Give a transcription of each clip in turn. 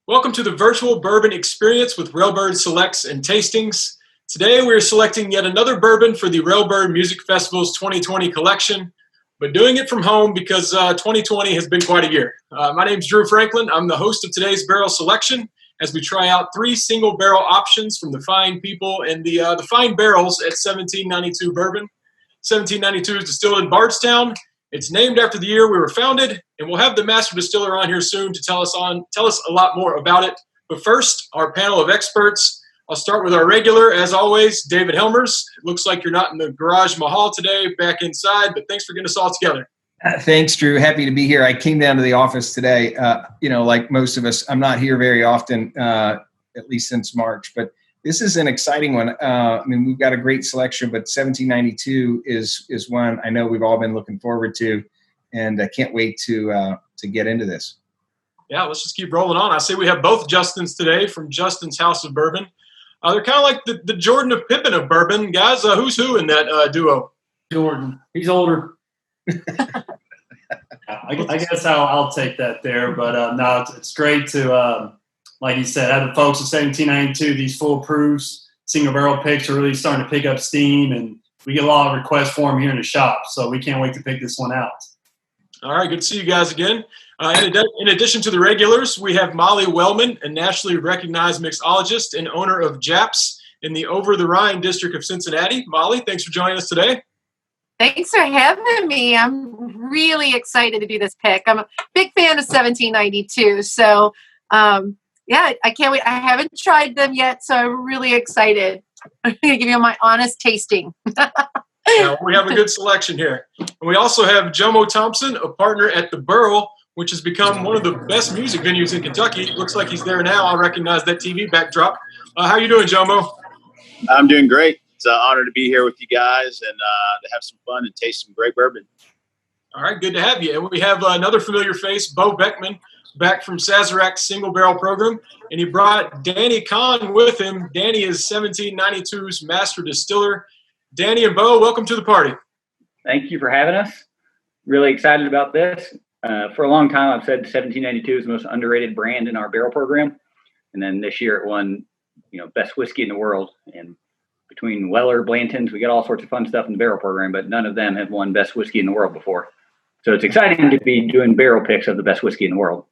Welcome to the virtual bourbon experience with Railbird Selects and Tastings. Today we're selecting yet another bourbon for the Railbird Music Festival's 2020 collection, but doing it from home because 2020 has been quite a year. My name's Drew Franklin. I'm the host of today's barrel selection as we try out three single barrel options from the fine people and the fine barrels at 1792 Bourbon. 1792 is distilled in Bardstown. It's named after the year we were founded, and we'll have the master distiller on here soon to tell us a lot more about it. But first, our panel of experts. I'll start with our regular, as always, David Helmers. It looks like you're not in the garage mahal today, back inside, but thanks for getting us all together. Thanks, Drew. Happy to be here. I came down to the office today. Like most of us, I'm not here very often, at least since March, but this is an exciting one. We've got a great selection, but 1792 is one I know we've all been looking forward to, and I can't wait to get into this. Yeah, let's just keep rolling on. I see we have both Justins today from Justin's House of Bourbon. They're kind of like the Jordan of Pippen of bourbon. Guys, who's who in that duo? Jordan. He's older. I guess I'll take that there. But no, it's great to, like you said, have the folks at 1792, these full proofs, single barrel picks are really starting to pick up steam, and we get a lot of requests for them here in the shop. So we can't wait to pick this one out. All right, good to see you guys again. In addition to the regulars, we have Molly Wellman, a nationally recognized mixologist and owner of Japp's in the Over the Rhine district of Cincinnati. Molly, thanks for joining us today. Thanks for having me. I'm really excited to do this pick. I'm a big fan of 1792. So, I can't wait. I haven't tried them yet, so I'm really excited. I'm going to give you my honest tasting. Yeah, we have a good selection here. And we also have Jomo Thompson, a partner at the Burl, which has become one of the best music venues in Kentucky. Looks like he's there now. I recognize that TV backdrop. How you doing, Jomo? I'm doing great. It's an honor to be here with you guys and to have some fun and taste some great bourbon. All right, good to have you. And we have another familiar face, Beau Beckman, back from Sazerac single barrel program. And he brought Danny Kahn with him. Danny is 1792's master distiller. Danny and Beau, welcome to the party. Thank you for having us. Really excited about this. For a long time, I've said 1792 is the most underrated brand in our barrel program. And then this year it won, best whiskey in the world. And between Weller, Blanton's, we got all sorts of fun stuff in the barrel program, but none of them have won best whiskey in the world before. So it's exciting to be doing barrel picks of the best whiskey in the world.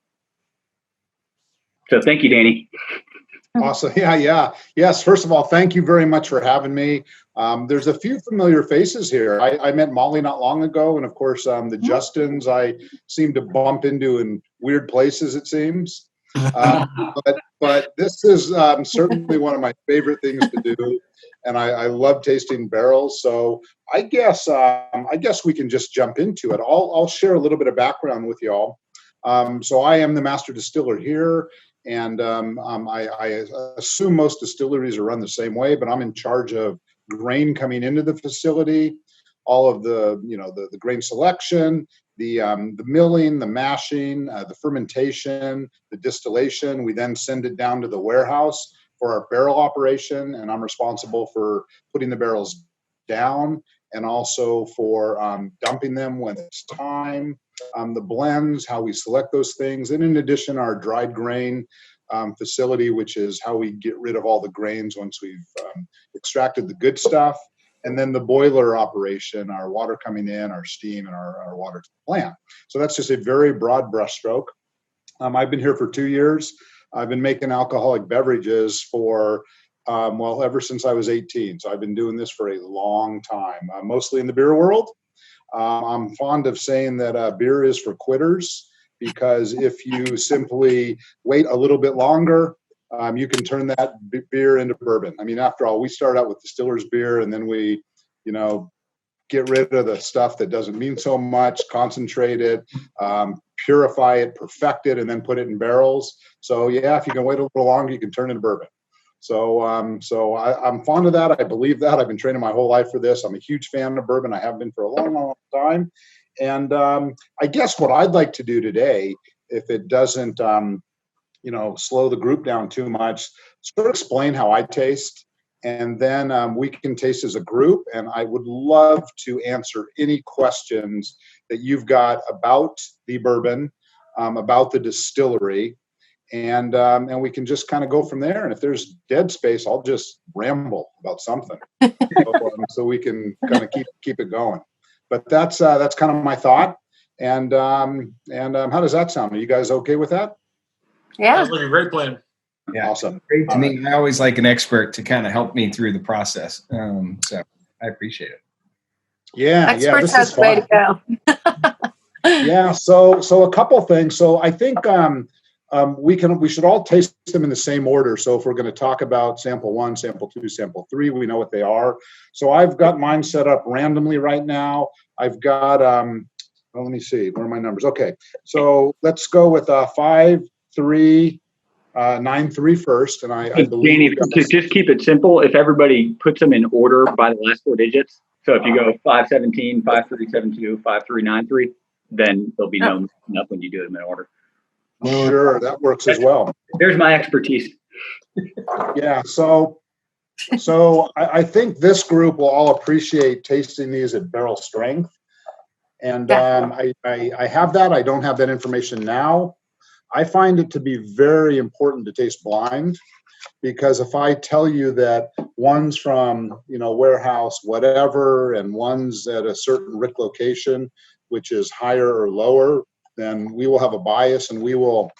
So thank you, Danny. Awesome. Yeah. Yes. First of all, thank you very much for having me. There's a few familiar faces here. I met Molly not long ago. And of course, the Justins I seem to bump into in weird places, it seems. But this is certainly one of my favorite things to do. And I love tasting barrels. So I guess we can just jump into it. I'll share a little bit of background with y'all. So I am the master distiller here. And I assume most distilleries are run the same way, but I'm in charge of grain coming into the facility, all of the grain selection, the milling, the mashing, the fermentation, the distillation. We then send it down to the warehouse for our barrel operation, and I'm responsible for putting the barrels down and also for dumping them when it's time. The blends, how we select those things, and in addition, our dried grain facility, which is how we get rid of all the grains once we've extracted the good stuff, and then the boiler operation, our water coming in, our steam, and our water to the plant. So that's just a very broad brushstroke. I've been here for 2 years. I've been making alcoholic beverages for ever since I was 18. So I've been doing this for a long time, mostly in the beer world. I'm fond of saying that beer is for quitters, because if you simply wait a little bit longer, you can turn that beer into bourbon. I mean, after all, we start out with distiller's beer, and then we, get rid of the stuff that doesn't mean so much, concentrate it, purify it, perfect it, and then put it in barrels. So yeah, if you can wait a little longer, you can turn it into bourbon. So I'm fond of that. I believe that. I've been training my whole life for this. I'm a huge fan of bourbon. I have been for a long, long time. And I guess what I'd like to do today, if it doesn't, slow the group down too much, sort of explain how I taste. And then we can taste as a group. And I would love to answer any questions that you've got about the bourbon, about the distillery. and we can just kind of go from there. And if there's dead space, I'll just ramble about something, so we can kind of keep it going. But that's kind of my thought. And how does that sound? Are you guys okay with that? Yeah. Sounds like a great plan. Yeah, Awesome. Great to me. I always like an expert to kind of help me through the process. So I appreciate it. Yeah, Experts this is has the way fun. to go. Yeah. So a couple things. So I think we should all taste them in the same order. So if we're going to talk about sample 1, sample 2, sample 3, we know what they are. So I've got mine set up randomly right now. I've got let me see. Where are my numbers? Okay. So let's go with 5, 3, 9, 3 first. And I believe Danny, just keep it simple. If everybody puts them in order by the last 4 digits. So if you go 517, 5372, 5393, then there'll be no messing up when you do them in order. Sure, that works as well. There's my expertise. Yeah. So I think this group will all appreciate tasting these at barrel strength. And I have that. I don't have that information now. I find it to be very important to taste blind, because if I tell you that one's from, warehouse, whatever, and one's at a certain RIC location, which is higher or lower, then we will have a bias, and we will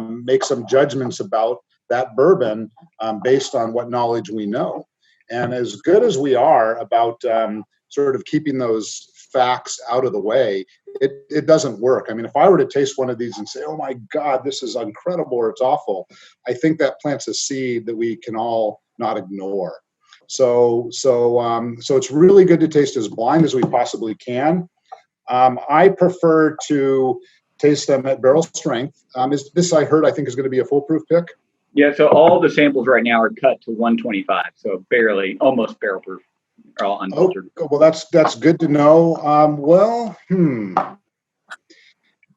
make some judgments about that bourbon based on what knowledge we know. And as good as we are about sort of keeping those facts out of the way, it doesn't work. I mean, if I were to taste one of these and say, oh my God, this is incredible, or it's awful, I think that plants a seed that we can all not ignore. So it's really good to taste as blind as we possibly can. I prefer to taste them at barrel strength. This I think is going to be a foolproof pick. Yeah, so all the samples right now are cut to 125, so almost barrel proof. All unfiltered. Oh, well, that's good to know.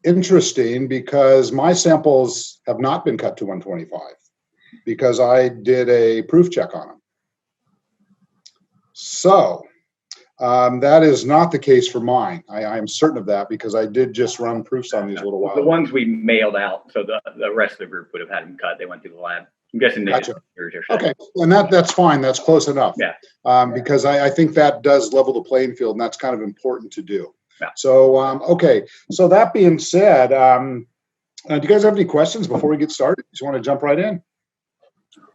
Interesting, because my samples have not been cut to 125 because I did a proof check on them. So that is not the case for mine. I am certain of that because I did just run proofs on these a little while ago. The ones we mailed out, so the rest of the group would have had them cut. They went through the lab. I'm guessing they Gotcha. just Okay, and that's fine. That's close enough. Yeah. Because I think that does level the playing field, and that's kind of important to do. Yeah. So okay. So that being said, do you guys have any questions before we get started? Just want to jump right in.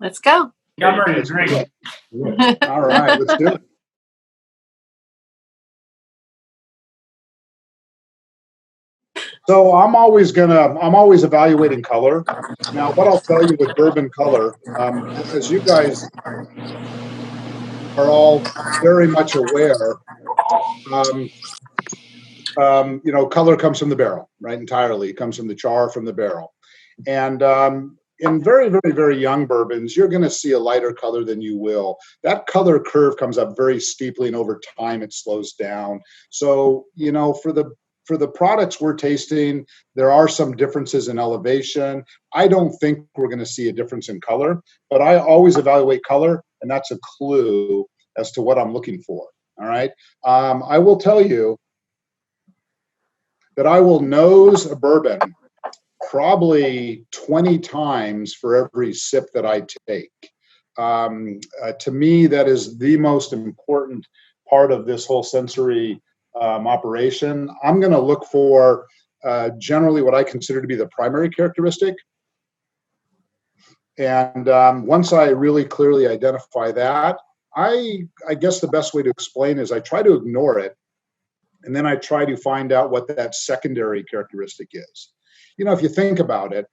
Let's go. Yeah, I'm ready to drink. All right, let's do it. So I'm always evaluating color. Now, what I'll tell you with bourbon color, as you guys are all very much aware, color comes from the barrel, right? Entirely, it comes from the char from the barrel. And in very, very, very young bourbons, you're going to see a lighter color than you will. That color curve comes up very steeply, and over time it slows down. So, for the products we're tasting, there are some differences in elevation. I don't think we're going to see a difference in color, but I always evaluate color, and that's a clue as to what I'm looking for. All right. I will tell you that I will nose a bourbon probably 20 times for every sip that I take. To me, that is the most important part of this whole sensory operation. I'm going to look for generally what I consider to be the primary characteristic. And once I really clearly identify that, I guess the best way to explain is I try to ignore it, and then I try to find out what that secondary characteristic is. If you think about it,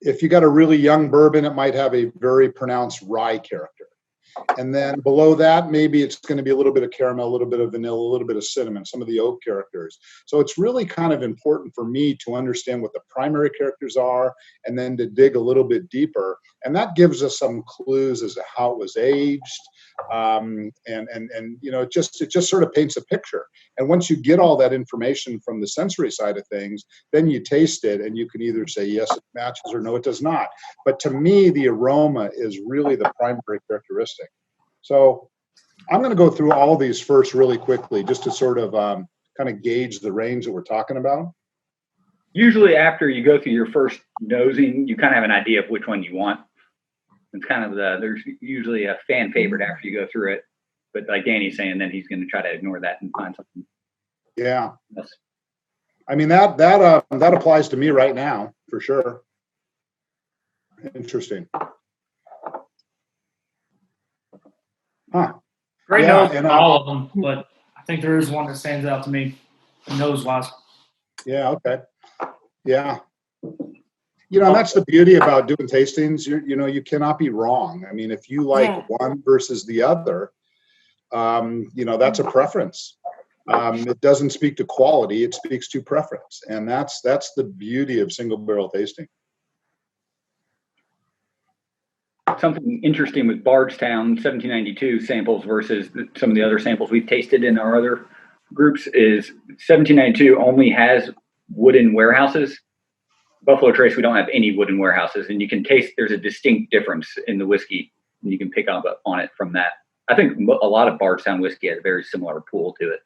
if you got a really young bourbon, it might have a very pronounced rye character. And then below that, maybe it's going to be a little bit of caramel, a little bit of vanilla, a little bit of cinnamon, some of the oak characters. So it's really kind of important for me to understand what the primary characters are, and then to dig a little bit deeper. And that gives us some clues as to how it was aged. It just sort of paints a picture. And once you get all that information from the sensory side of things, then you taste it, and you can either say, yes, it matches, or no, it does not. But to me, the aroma is really the primary characteristic. So I'm going to go through all of these first really quickly, just to sort of kind of gauge the range that we're talking about. Usually after you go through your first nosing, you kind of have an idea of which one you want. It's kind of there's usually a fan favorite after you go through it. But like Danny's saying, then he's going to try to ignore that and find something. Yeah. Else. I mean, that applies to me right now, for sure. Interesting. Huh. Great Yeah, nose, all of them, but I think there is one that stands out to me, nose-wise. Yeah, okay. Yeah. You know, that's the beauty about doing tastings. You cannot be wrong. I mean, if you like one versus the other, that's a preference. It doesn't speak to quality, it speaks to preference. And that's the beauty of single barrel tasting. Something interesting with Bardstown 1792 samples versus some of the other samples we've tasted in our other groups is 1792 only has wooden warehouses. Buffalo Trace, we don't have any wooden warehouses, and you can taste there's a distinct difference in the whiskey, and you can pick up on it from that. I think a lot of Bardstown whiskey has a very similar pool to it.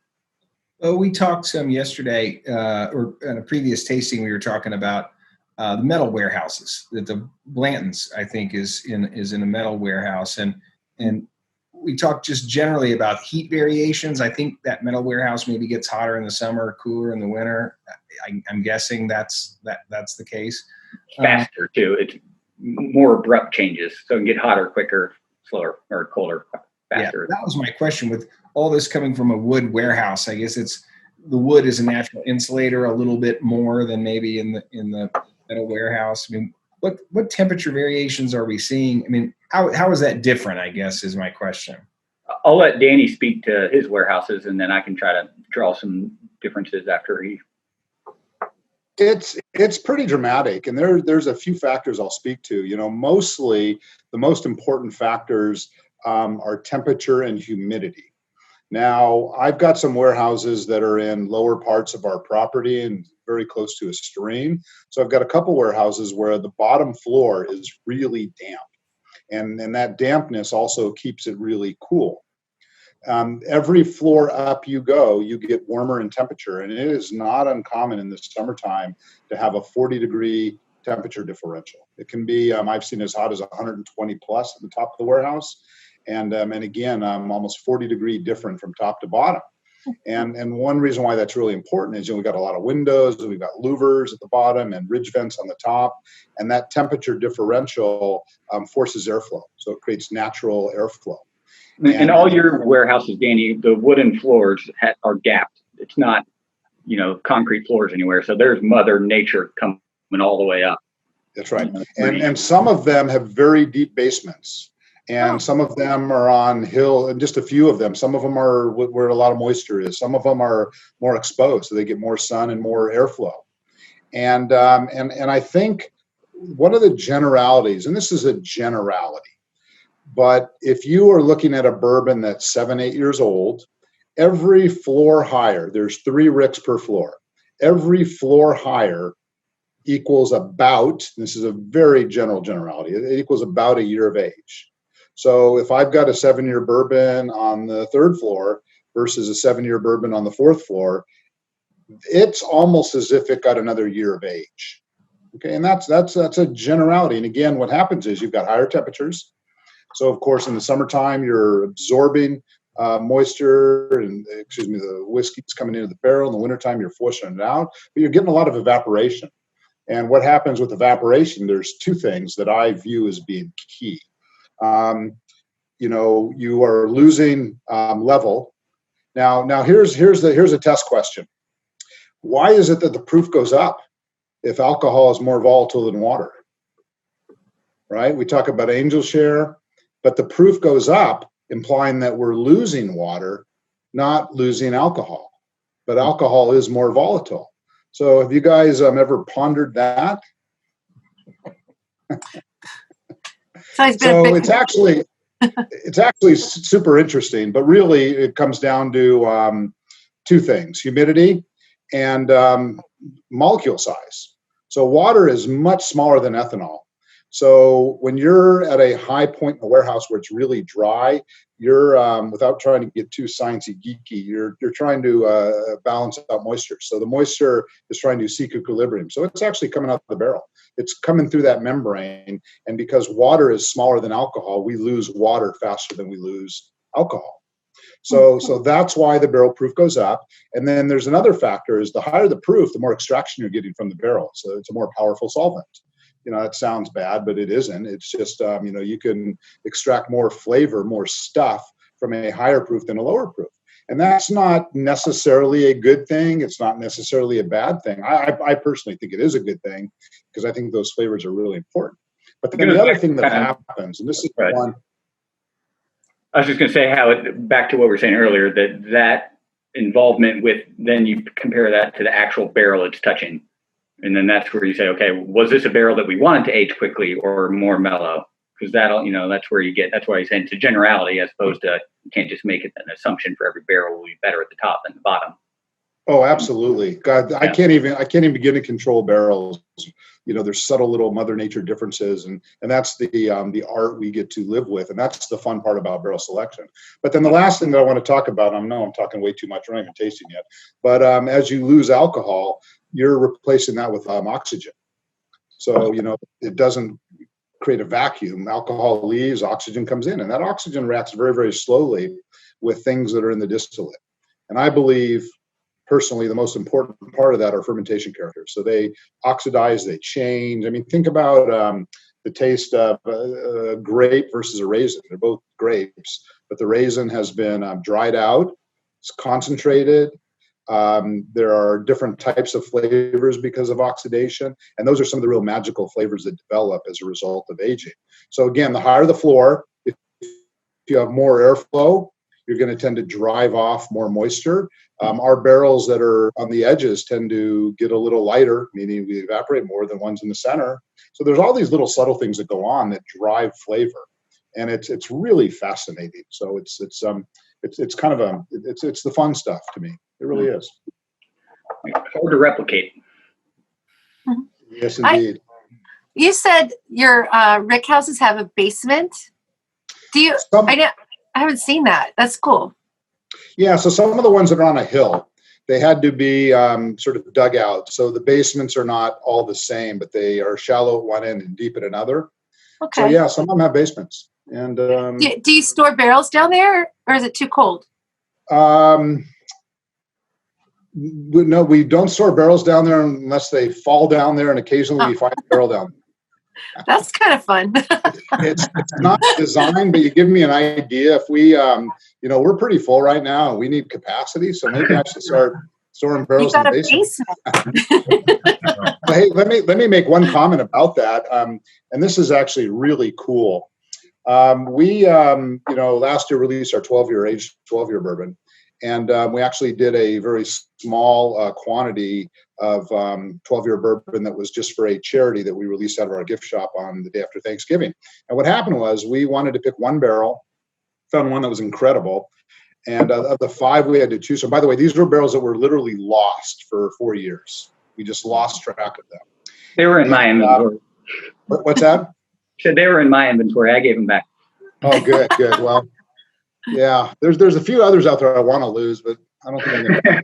Well, we talked some yesterday, or in a previous tasting, we were talking about the metal warehouses. That the Blanton's, I think, is in a metal warehouse, and we talked just generally about heat variations. I think that metal warehouse maybe gets hotter in the summer, cooler in the winter. I'm guessing that's the case. Faster too. It's more abrupt changes, so it can get hotter quicker, slower, or colder faster. Yeah, that was my question. With all this coming from a wood warehouse, I guess the wood is a natural insulator a little bit more than maybe in the metal warehouse. I mean, what temperature variations are we seeing? I mean, how is that different, I guess, is my question. I'll let Danny speak to his warehouses, and then I can try to draw some differences after he. It's pretty dramatic, and there's a few factors I'll speak to. Mostly the most important factors are temperature and humidity. Now, I've got some warehouses that are in lower parts of our property and very close to a stream. So I've got a couple warehouses where the bottom floor is really damp. And that dampness also keeps it really cool. Every floor up you go, you get warmer in temperature. And it is not uncommon in the summertime to have a 40-degree temperature differential. It can be, I've seen as hot as 120 plus at the top of the warehouse. And again, almost 40-degree different from top to bottom. And one reason why that's really important is we've got a lot of windows, and we've got louvers at the bottom and ridge vents on the top. And that temperature differential forces airflow. So it creates natural airflow. And all your warehouses, Danny, the wooden floors are gapped. It's not, concrete floors anywhere. So there's Mother Nature coming all the way up. That's right. And some of them have very deep basements. And some of them are on hill, and just a few of them. Some of them are where a lot of moisture is. Some of them are more exposed, so they get more sun and more airflow. And I think one of the generalities, and this is a generality, but if you are looking at a bourbon that's 7-8 years old, every floor higher, there's 3 ricks per floor. Every floor higher equals about, this is a very generality, it equals about a year of age. So if I've got a 7-year bourbon on the 3rd floor versus a 7-year bourbon on the 4th floor, it's almost as if it got another year of age. Okay, and that's a generality. And again, what happens is you've got higher temperatures. So of course, in the summertime, you're absorbing moisture and the whiskey's coming into the barrel. In the wintertime, you're flushing it out, but you're getting a lot of evaporation. And what happens with evaporation? There's 2 things that I view as being key. You are losing level. Now here's a test question. Why is it that the proof goes up if alcohol is more volatile than water? Right? We talk about angel share, but the proof goes up, implying that we're losing water, not losing alcohol. But alcohol is more volatile. So have you guys ever pondered that? So it's actually super interesting, but really it comes down to 2 things: humidity and molecule size. So water is much smaller than ethanol. So when you're at a high point in the warehouse where it's really dry, you're without trying to get too sciencey geeky, you're trying to balance out moisture. So the moisture is trying to seek equilibrium. So it's actually coming out of the barrel. It's coming through that membrane, and because water is smaller than alcohol, we lose water faster than we lose alcohol. So that's why the barrel proof goes up. And then there's another factor: is the higher the proof, the more extraction you're getting from the barrel. So it's a more powerful solvent. It sounds bad, but it isn't. It's just, you can extract more flavor, more stuff from a higher proof than a lower proof. And that's not necessarily a good thing. It's not necessarily a bad thing. I personally think it is a good thing, because I think those flavors are really important. But then the other thing that happens, and this is right. one. I was just going to say back to what we were saying earlier, that involvement with, then you compare that to the actual barrel it's touching. And then that's where you say, okay, was this a barrel that we wanted to age quickly or more mellow? Because that's where you get, that's why I say it's a generality, as opposed to, you can't just make it an assumption for every barrel will be better at the top than the bottom. Oh, absolutely. God, yeah. I can't even begin to control barrels. There's subtle little Mother Nature differences, and that's the art we get to live with, and that's the fun part about barrel selection. But then the last thing that I want to talk about, I know I'm talking way too much, we're not even tasting yet, but as you lose alcohol, you're replacing that with oxygen. So it doesn't create a vacuum. Alcohol leaves, oxygen comes in, and that oxygen reacts very, very slowly with things that are in the distillate. And I believe, personally, the most important part of that are fermentation characters. So they oxidize, they change. I mean, think about the taste of a grape versus a raisin. They're both grapes, but the raisin has been dried out, it's concentrated. There are different types of flavors because of oxidation, and those are some of the real magical flavors that develop as a result of aging. So again, the higher the floor, if you have more airflow, you're going to tend to drive off more moisture. Our barrels that are on the edges tend to get a little lighter, meaning we evaporate more than ones in the center. So there's all these little subtle things that go on that drive flavor, and it's really fascinating. So it's kind of it's the fun stuff to me. It really is. Hard to replicate. Yes, indeed. You said your rick houses have a basement. Do you? I haven't seen that. That's cool. Yeah, so some of the ones that are on a hill, they had to be sort of dug out. So the basements are not all the same, but they are shallow at one end and deep at another. Okay. So yeah, some of them have basements. And do you store barrels down there, or is it too cold? No, we don't store barrels down there unless they fall down there, and occasionally we find a barrel down there. That's kind of fun. it's not designed, but you give me an idea. If we, we're pretty full right now, and we need capacity, so maybe I should start storing barrels in the basement. Hey, let me make one comment about that, and this is actually really cool. We, last year released our 12-year bourbon. And we actually did a very small quantity of 12-year bourbon that was just for a charity that we released out of our gift shop on the day after Thanksgiving. And what happened was we wanted to pick one barrel, found one that was incredible. And of the 5 we had to choose from, by the way, these were barrels that were literally lost for 4 years. We just lost track of them. They were in my inventory. What's that? So they were in my inventory. I gave them back. Oh, good. Well, yeah, there's a few others out there I want to lose, but I don't think I'm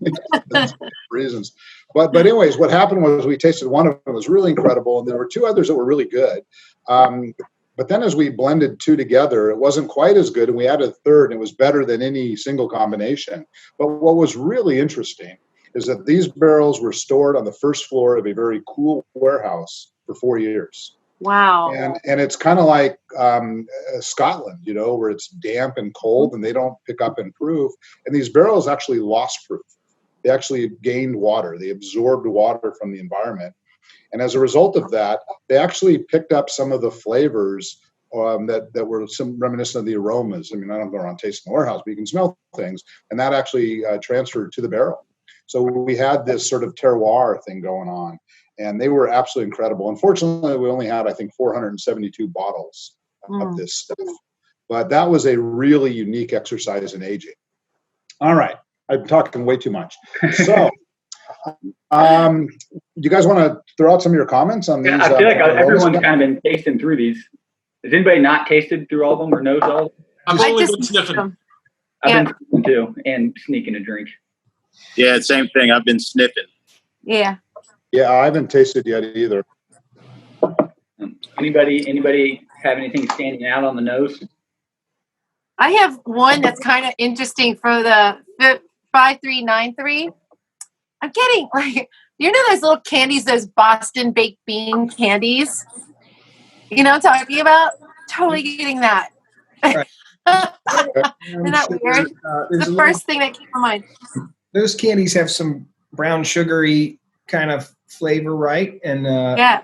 going to reasons. But anyways, what happened was we tasted one of them, it was really incredible, and there were 2 others that were really good. But then as we blended 2 together, it wasn't quite as good, and we added a third, and it was better than any single combination. But what was really interesting is that these barrels were stored on the first floor of a very cool warehouse for 4 years. Wow. And it's kind of like Scotland, where it's damp and cold and they don't pick up and proof. And these barrels actually lost proof. They actually gained water. They absorbed water from the environment. And as a result of that, they actually picked up some of the flavors that were some reminiscent of the aromas. I mean, I don't go around tasting the warehouse, but you can smell things. And that actually transferred to the barrel. So we had this sort of terroir thing going on. And they were absolutely incredible. Unfortunately, we only had, I think, 472 bottles of this stuff. But that was a really unique exercise in aging. All right. I'm talking way too much. So, do you guys want to throw out some of your comments on these? I feel like everyone's kind of been tasting through these. Has anybody not tasted through all of them or knows all of them? I've I only just been sniffing. them. I've been sniffing too, and sneaking a drink. Yeah, same thing. I've been sniffing. Yeah. Yeah, I haven't tasted yet either. Anybody have anything standing out on the nose? I have one that's kind of interesting for the 5393. I'm getting like, you know those little candies, those Boston baked bean candies? You know what I'm talking about? Totally getting that. Right. Isn't that weird? It's the first thing that came to mind. Those candies have some brown sugary kind of flavor, right? And Yeah.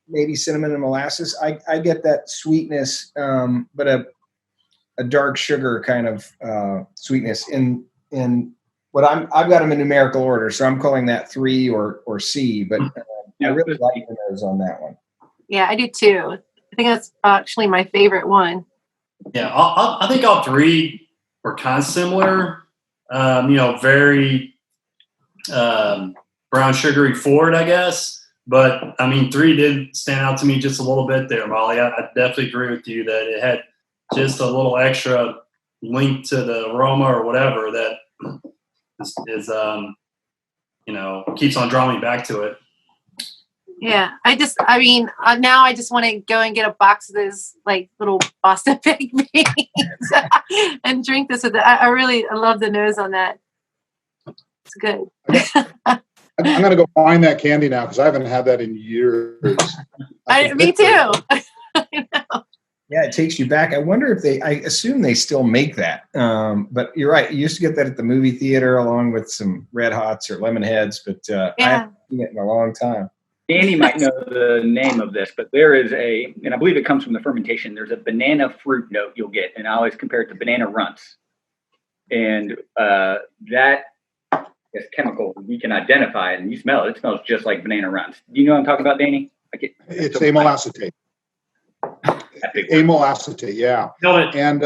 maybe cinnamon and molasses. I get that sweetness, but a dark sugar kind of sweetness. In what I've got them in numerical order, so I'm calling that 3 or C. But I really like the nose on that one. Yeah, I do too. I think that's actually my favorite one. Yeah, I think all three were kind of similar. Very brown sugary forward, I guess. But I mean, 3 did stand out to me just a little bit there, Molly. I definitely agree with you that it had just a little extra link to the aroma or whatever that is keeps on drawing me back to it. Yeah, now I just want to go and get a box of those like little Boston baked beans and drink this with it. I love the nose on that. It's good. I'm going to go find that candy now because I haven't had that in years. Me too. I know. Yeah, it takes you back. I wonder if I assume they still make that. But you're right. You used to get that at the movie theater along with some Red Hots or Lemon Heads, but I haven't seen it in a long time. Danny might know the name of this, but there is and I believe it comes from the fermentation, there's a banana fruit note you'll get, and I always compare it to banana runts. And that is chemical. We can identify it, and you smell it. It smells just like banana runts. Do you know what I'm talking about, Danny? It's amyl acetate. Amyl acetate, yeah. And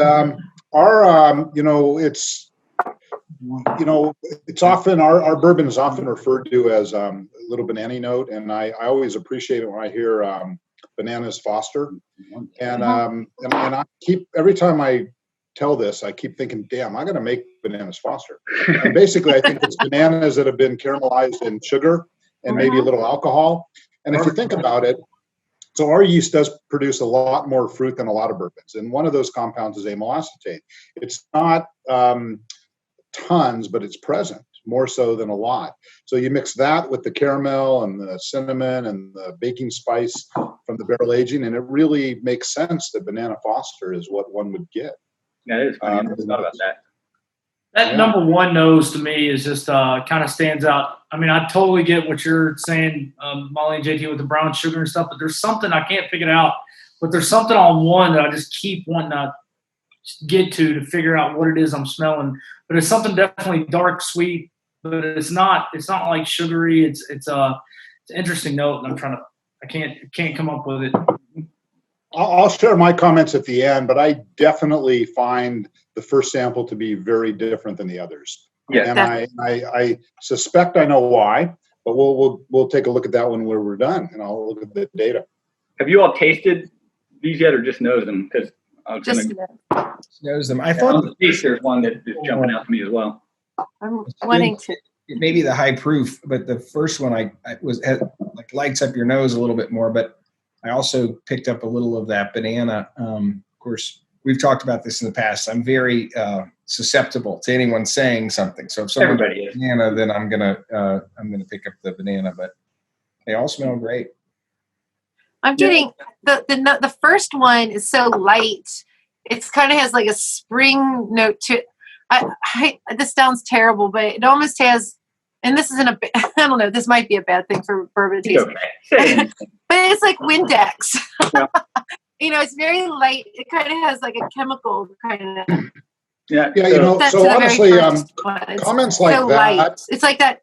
it's often our bourbon is often referred to as a little banana note, and I always appreciate it when I hear Bananas Foster, and I keep every time I tell this, I keep thinking, damn, I got to make Bananas Foster. And basically, I think it's bananas that have been caramelized in sugar and maybe a little alcohol. And if you think about it, so our yeast does produce a lot more fruit than a lot of bourbons, and one of those compounds is amyl acetate. It's not tons, but it's present more so than a lot. So you mix that with the caramel and the cinnamon and the baking spice from the barrel aging, and it really makes sense that Banana Foster is what one would get. That is funny. I never thought about that. That number one nose to me is just kind of stands out. I mean, I totally get what you're saying, Molly and JT, with the brown sugar and stuff, but there's something, I can't figure it out, but there's something on one that I just keep wanting to get to figure out what it is I'm smelling. But it's something definitely dark, sweet, but it's not like sugary. It's an interesting note, and I can't come up with it. I'll share my comments at the end, but I definitely find the first sample to be very different than the others. Yeah. And I suspect I know why, but we'll take a look at that when we're done, and I'll look at the data. Have you all tasted these yet, or just knows them? Because I was Just knows them. I thought there's one that is jumping out to me as well. I'm wanting to. It may be the high proof, but the first one had lights up your nose a little bit more. But I also picked up a little of that banana. Of course, we've talked about this in the past. I'm very susceptible to anyone saying something. So if someone says banana, then I'm gonna pick up the banana. But they all smell great. I'm getting the first one is so light. It's kind of has like a spring note to it. This sounds terrible, but it almost has. And this isn't I don't know. This might be a bad thing for bourbon taste. Okay. But it's like Windex. Yeah. It's very light. It kind of has like a chemical kind of. Yeah. So honestly, comments like so that. Light. It's like that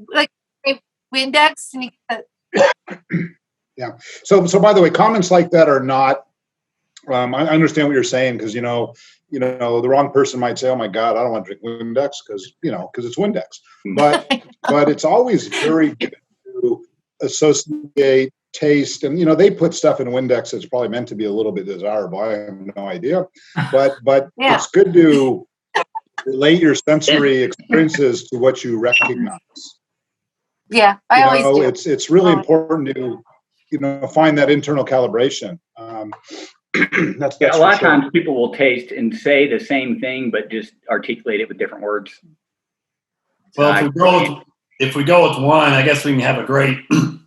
like Windex. And Yeah. So by the way, comments like that are not. I understand what you're saying because the wrong person might say, "Oh my God, I don't want to drink Windex," because it's Windex. But it's always very good to associate taste, and they put stuff in Windex that's probably meant to be a little bit desirable. I have no idea, but Yeah. it's good to relate your sensory experiences to what you recognize. Yeah, I always do. It's really important to find that internal calibration. That's a lot of sure. times people will taste and say the same thing, but just articulate it with different words. Well, if we go with one, I guess we can have a great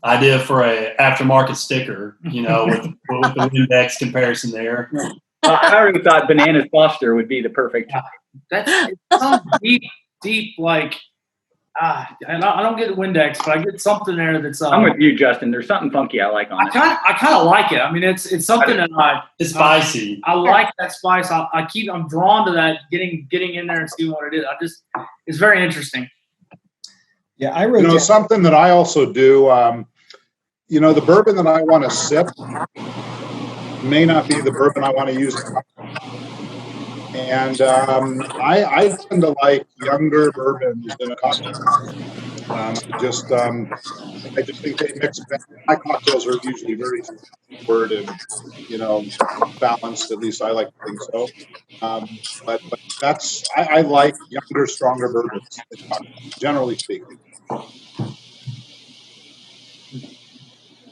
idea for a aftermarket sticker, with the Windex comparison there. I already thought Bananas Foster would be the perfect. It's some deep like. I don't get Windex, but I get something there that's. I'm with you, Justin. There's something funky I like on it. I kind of like it. I mean, it's something that it's spicy. I like that spice. I'm drawn to that. Getting in there and seeing what it is. It's very interesting. Yeah, I wrote something that I also do. The bourbon that I want to sip may not be the bourbon I want to use. And I tend to like younger bourbons in a cocktail. I just think they mix better. My cocktails are usually very forward and balanced. At least I like to think so. But I like younger, stronger bourbons, generally speaking.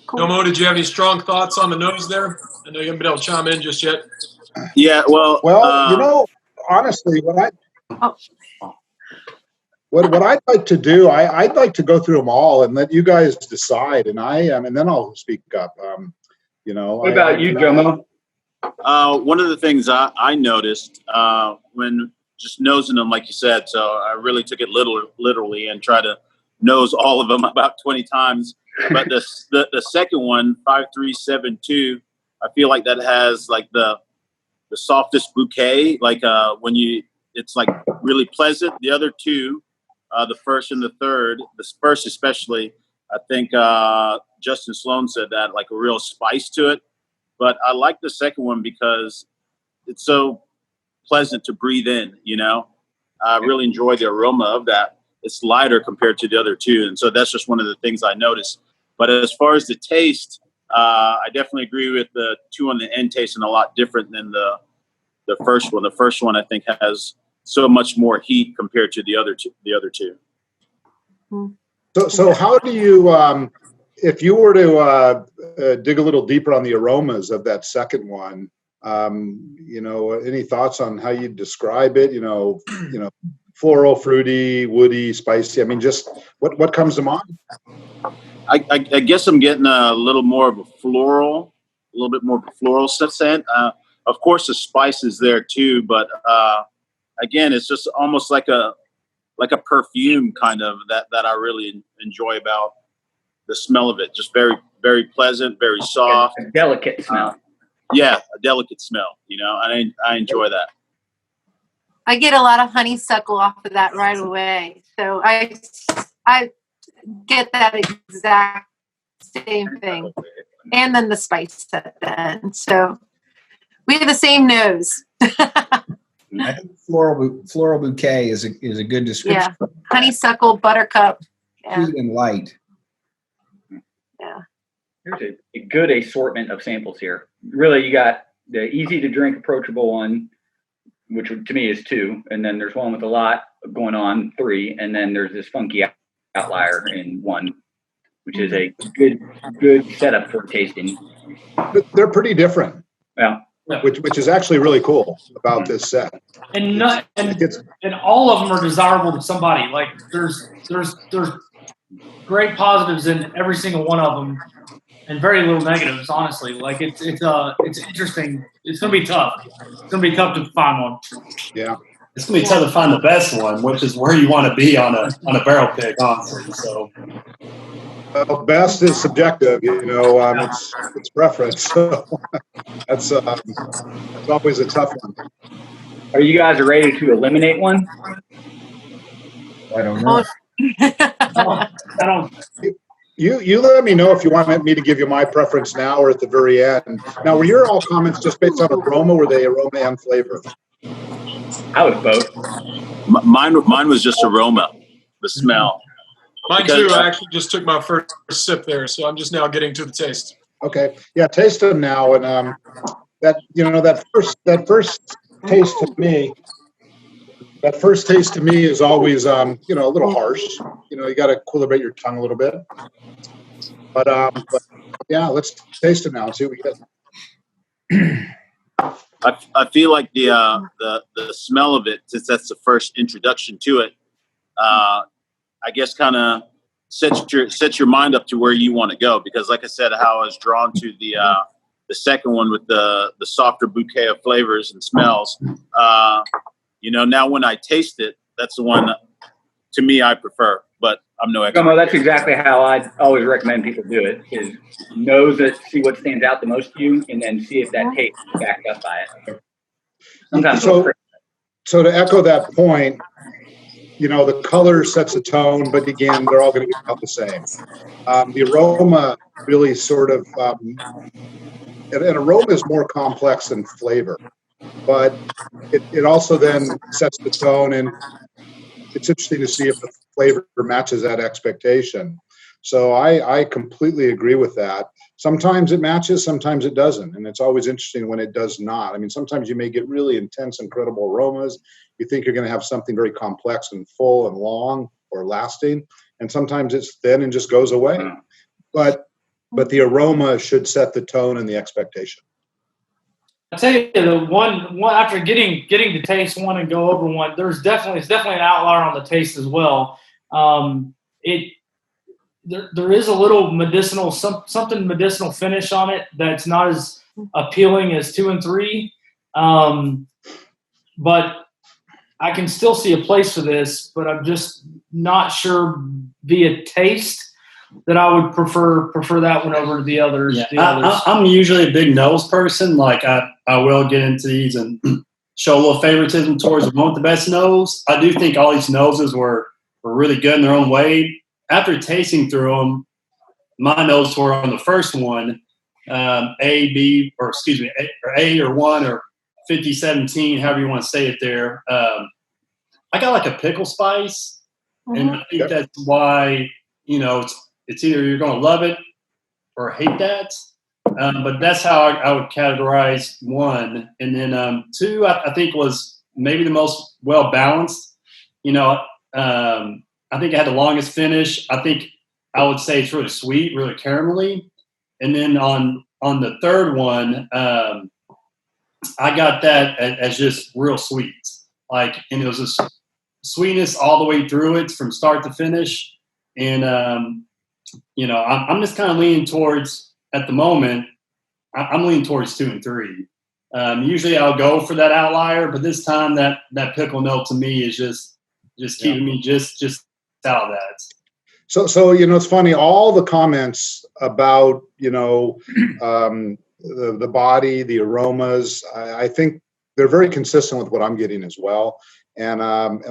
Cool. Jomo, did you have any strong thoughts on the nose there? I know you haven't been able to chime in just yet. Yeah, well, honestly, what I'd like to do, I'd like to go through them all and let you guys decide, and then I'll speak up. What about you, Jomo? One of the things I noticed when just nosing them, like you said, so I really took it literally and tried to nose all of them about 20 times. But the second one, 5372, I feel like that has like the softest bouquet, like it's like really pleasant. The other two, the first and the third, the first especially, I think Justin Sloan said that, like a real spice to it. But I like the second one because it's so pleasant to breathe in, I really enjoy the aroma of that. It's lighter compared to the other two. And so that's just one of the things I noticed. But as far as the taste, I definitely agree with the two on the end tasting a lot different than the first one. The first one I think has so much more heat compared to the other two. So how do you, if you were to dig a little deeper on the aromas of that second one, any thoughts on how you describe it? Floral, fruity, woody, spicy. I mean, just what comes to mind? I guess I'm getting a little more of a little bit more floral scent. Of course, the spice is there too, but again, it's just almost like a perfume kind of that I really enjoy about the smell of it. Just very, very pleasant, very soft, a delicate smell. Yeah, a delicate smell. And I enjoy that. I get a lot of honeysuckle off of that right away, so I get that exact same thing, and then the spice at the end. So we have the same nose. I think floral bouquet is a good description. Yeah, honeysuckle, buttercup, sweet and light. Yeah, there's a good assortment of samples here. Really, you got the easy to drink, approachable one, which to me is 2, and then there's one with a lot going on, 3, and then there's this funky outlier in 1, which is a good setup for tasting. But they're pretty different. Yeah. Which is actually really cool about this set. And all of them are desirable to somebody. Like there's great positives in every single one of them, and very little negatives. Honestly, like it's interesting. It's gonna be tough. It's gonna be tough to find one. Yeah. It's gonna be tough to find the best one, which is where you want to be on a barrel pick, honestly. So, well, best is subjective, it's preference. So that's always a tough one. Are you guys ready to eliminate one? I don't know. I don't. You let me know if you want me to give you my preference now or at the very end. Now, were your all comments just based on aroma, or were they aroma and flavor? I was both. Mine was just aroma, the smell. Mine Because- too. I actually just took my first sip there, so I'm just now getting to the taste. Okay. Yeah, taste them now. And that first taste to me, is always a little harsh. You got to equilibrate your tongue a little bit. But yeah, let's taste it now and see what we get. I feel like the smell of it, since that's the first introduction to it, I guess kind of sets your mind up to where you want to go. Because like I said, how I was drawn to the second one with the softer bouquet of flavors and smells. Now when I taste it, that's the one to me I prefer. But I'm no expert. Jomo, that's exactly how I always recommend people do it: is see what stands out the most to you, and then see if that taste is backed up by it. Sometimes so to echo that point, the color sets a tone, but again, they're all going to be about the same. The aroma really sort of, an aroma is more complex than flavor, but it also then sets the tone, and it's interesting to see if the flavor matches that expectation. So I completely agree with that. Sometimes it matches, sometimes it doesn't. And it's always interesting when it does not. I mean, sometimes you may get really intense, incredible aromas. You think you're going to have something very complex and full and long or lasting. And sometimes it's thin and just goes away. But the aroma should set the tone and the expectation. I tell you, the one after getting to taste one and go over one, it's definitely an outlier on the taste as well. There is a little medicinal, something medicinal finish on it that's not as appealing as 2 and 3, but I can still see a place for this. But I'm just not sure via taste that I would prefer that one over the others. Yeah, I'm usually a big nose person. Like I will get into these and show a little favoritism towards the one with the best nose. I do think all these noses were really good in their own way. After tasting through them, my notes were on the first one, A, B, or excuse me, A or 1 or 5017, however you want to say it there. I got like a pickle spice, and I think that's why it's either you're going to love it or hate that. But that's how I would categorize 1. And then 2, I think was maybe the most well balanced. I think it had the longest finish. I think I would say it's really sweet, really caramelly. And then on the third one, I got that as just real sweet. And it was a sweetness all the way through it from start to finish. And, I'm just kind of leaning towards, at the moment, I'm leaning towards 2 and 3. Usually I'll go for that outlier, but this time that pickle note to me is just keeping me just out of that. So it's funny, all the comments about the body, the aromas, I think they're very consistent with what I'm getting as well. And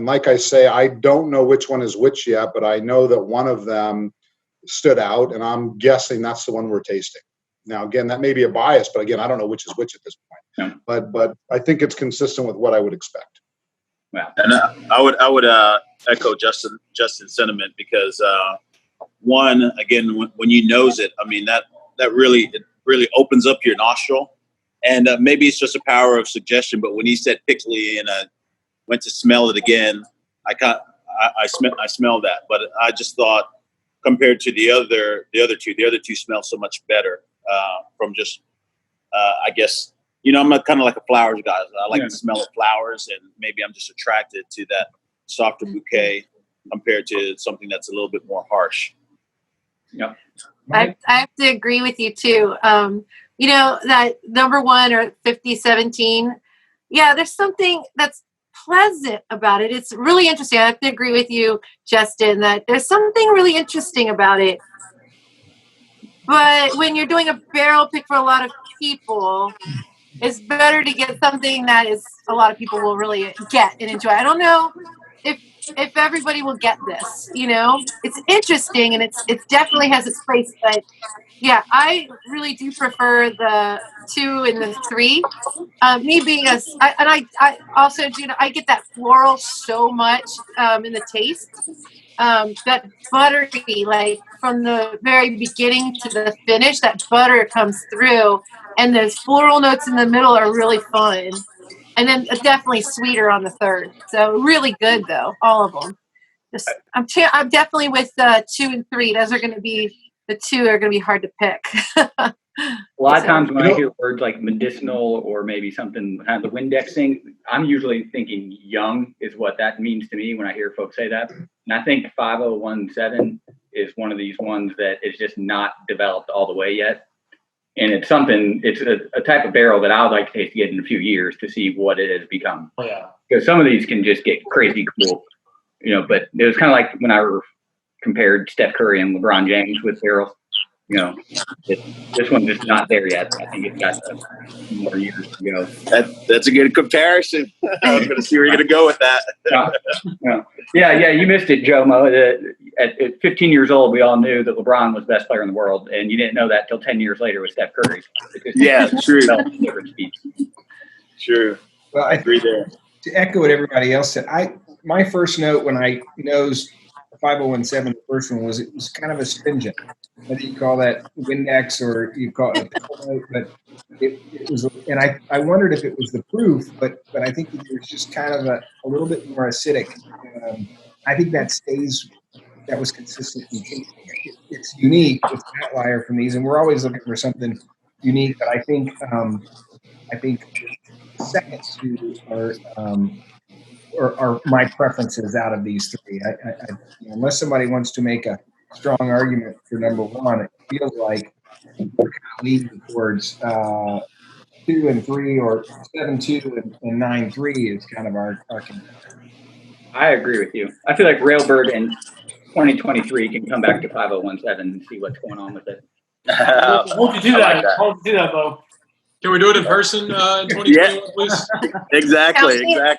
like I say, I don't know which one is which yet, but I know that one of them stood out, and I'm guessing that's the one we're tasting. Now, again, that may be a bias, but again, I don't know which is which at this point. Yeah. But I think it's consistent with what I would expect. Wow. And I would echo Justin's sentiment, because one, again, when you nose it, I mean, that really opens up your nostril, and maybe it's just a power of suggestion. But when he said pickly and went to smell it again, I smelled that. But I just thought, compared to the other two smell so much better from just I guess. I'm not kind of like a flowers guy. I like the smell of flowers, and maybe I'm just attracted to that softer bouquet compared to something that's a little bit more harsh. Yep. I have to agree with you too. That number 1 or 5017. Yeah, there's something that's pleasant about it. It's really interesting. I have to agree with you, Justin, that there's something really interesting about it. But when you're doing a barrel pick for a lot of people, it's better to get something that a lot of people will really get and enjoy. I don't know if everybody will get this. It's interesting, and it's definitely has its place. But yeah, I really do prefer the 2 and the 3. Me being I also I get that floral so much in the taste. that buttery, like from the very beginning to the finish, that butter comes through, and those floral notes in the middle are really fun. And then definitely sweeter on the third. So really good though, all of them. I'm definitely with 2 and 3. Those are going to be the 2 are going to be hard to pick. A lot of times when I hear words like medicinal or maybe something kind of the Windex thing, I'm usually thinking young is what that means to me when I hear folks say that. And I think 5017 is one of these ones that is just not developed all the way yet. And it's a type of barrel that I would like to taste again in a few years to see what it has become. Oh, yeah. Because some of these can just get crazy cool, but it was kind of like when I compared Steph Curry and LeBron James with barrels. This one's just not there yet. I think it's got more years to go. That's a good comparison. I was going to see where you're going to go with that. Yeah, you missed it, Jomo. At 15 years old, we all knew that LeBron was the best player in the world, and you didn't know that till 10 years later with Steph Curry. Yeah, true. Different speeds. True. Well, I agree there. To echo what everybody else said, my first note when I nosed 5017, the first one was it was kind of astringent. Whether you call that Windex or you call it a pickle note, but it was, and I wondered if it was the proof, but I think it was just kind of a little bit more acidic. I think that was consistent in tasting. It's unique. It's an outlier from these, and we're always looking for something unique. But I think second two are my preferences out of these 3. Unless somebody wants to make a strong argument for number 1, it feels like we're kind of leaning towards 2 and 3 or 7-2 and 9-3 is kind of our contender. I agree with you. I feel like Railbird in 2023 can come back to 5017 and see what's going on with it. Hope you do that. Hope you do that, Beau. Can we do it in person in 2021, please? Exactly. Yeah.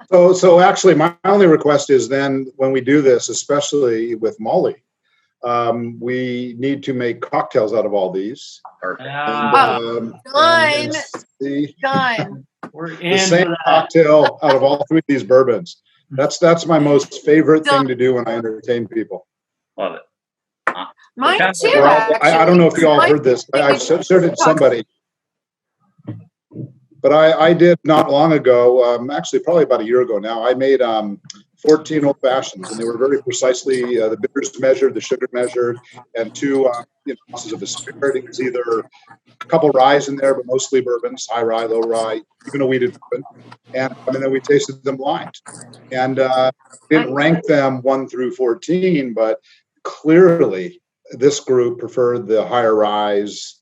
So actually, my only request is then when we do this, especially with Molly, we need to make cocktails out of all these. Perfect. And, Done. We're in the same cocktail out of all 3 of these bourbons. That's my most favorite thing to do when I entertain people. Love it. Mine too. I don't know if you all heard this. I've served it to somebody. But I did not long ago, actually probably about a year ago now, I made 14 old fashions, and they were very precisely the bitters measured, the sugar measured, and 2 ounces of spirit. It was either a couple ryes in there, but mostly bourbons, high rye, low rye, even a wheated bourbon. And then we tasted them blind. And didn't rank them 1 through 14, but clearly this group preferred the higher ryes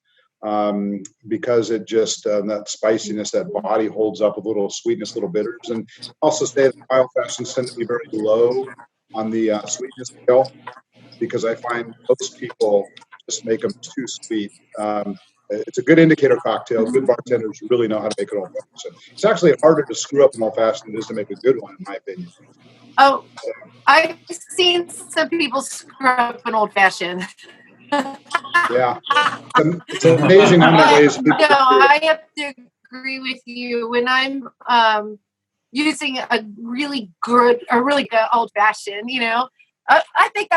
because it just that spiciness, that body holds up with a little sweetness, little bitters, and also say that wild fashions tend to be very low on the sweetness scale because I find most people just make them too sweet. It's a good indicator cocktail. Good bartenders really know how to make an old fashioned. It's actually harder to screw up an old fashioned than it is to make a good one, in my opinion. Oh, I've seen some people screw up an old fashioned. Yeah, it's amazing how many ways people. No, I have to agree with you. When I'm using a really good old fashioned, I think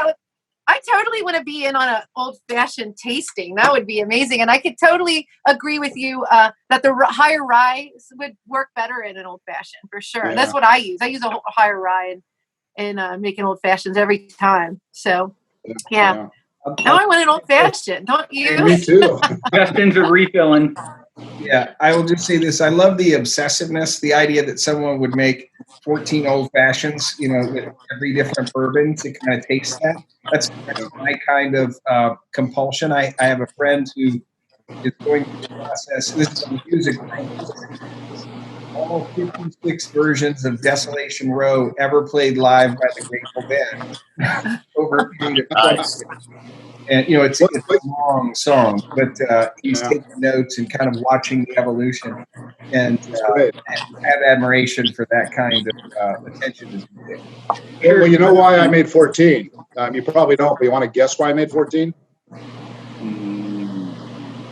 I totally want to be in on an old fashioned tasting. That would be amazing, and I could totally agree with you that the higher rye would work better in an old fashioned for sure. Yeah. That's what I use. I use a higher rye and making old fashions every time. So, yeah. Now I want an old fashioned, don't you? Me too. Justin's are refilling. Yeah, I will just say this. I love the obsessiveness, the idea that someone would make 14 old fashions, with every different bourbon to kind of taste that. That's my kind of compulsion. I have a friend who is going through the process. This is a music all 56 versions of Desolation Row ever played live by the Grateful Dead over a period of time. And, it's a long song, but he's taking notes and kind of watching the evolution and have admiration for that kind of attention. Well, you know why I made 14? You probably don't, but you want to guess why I made 14?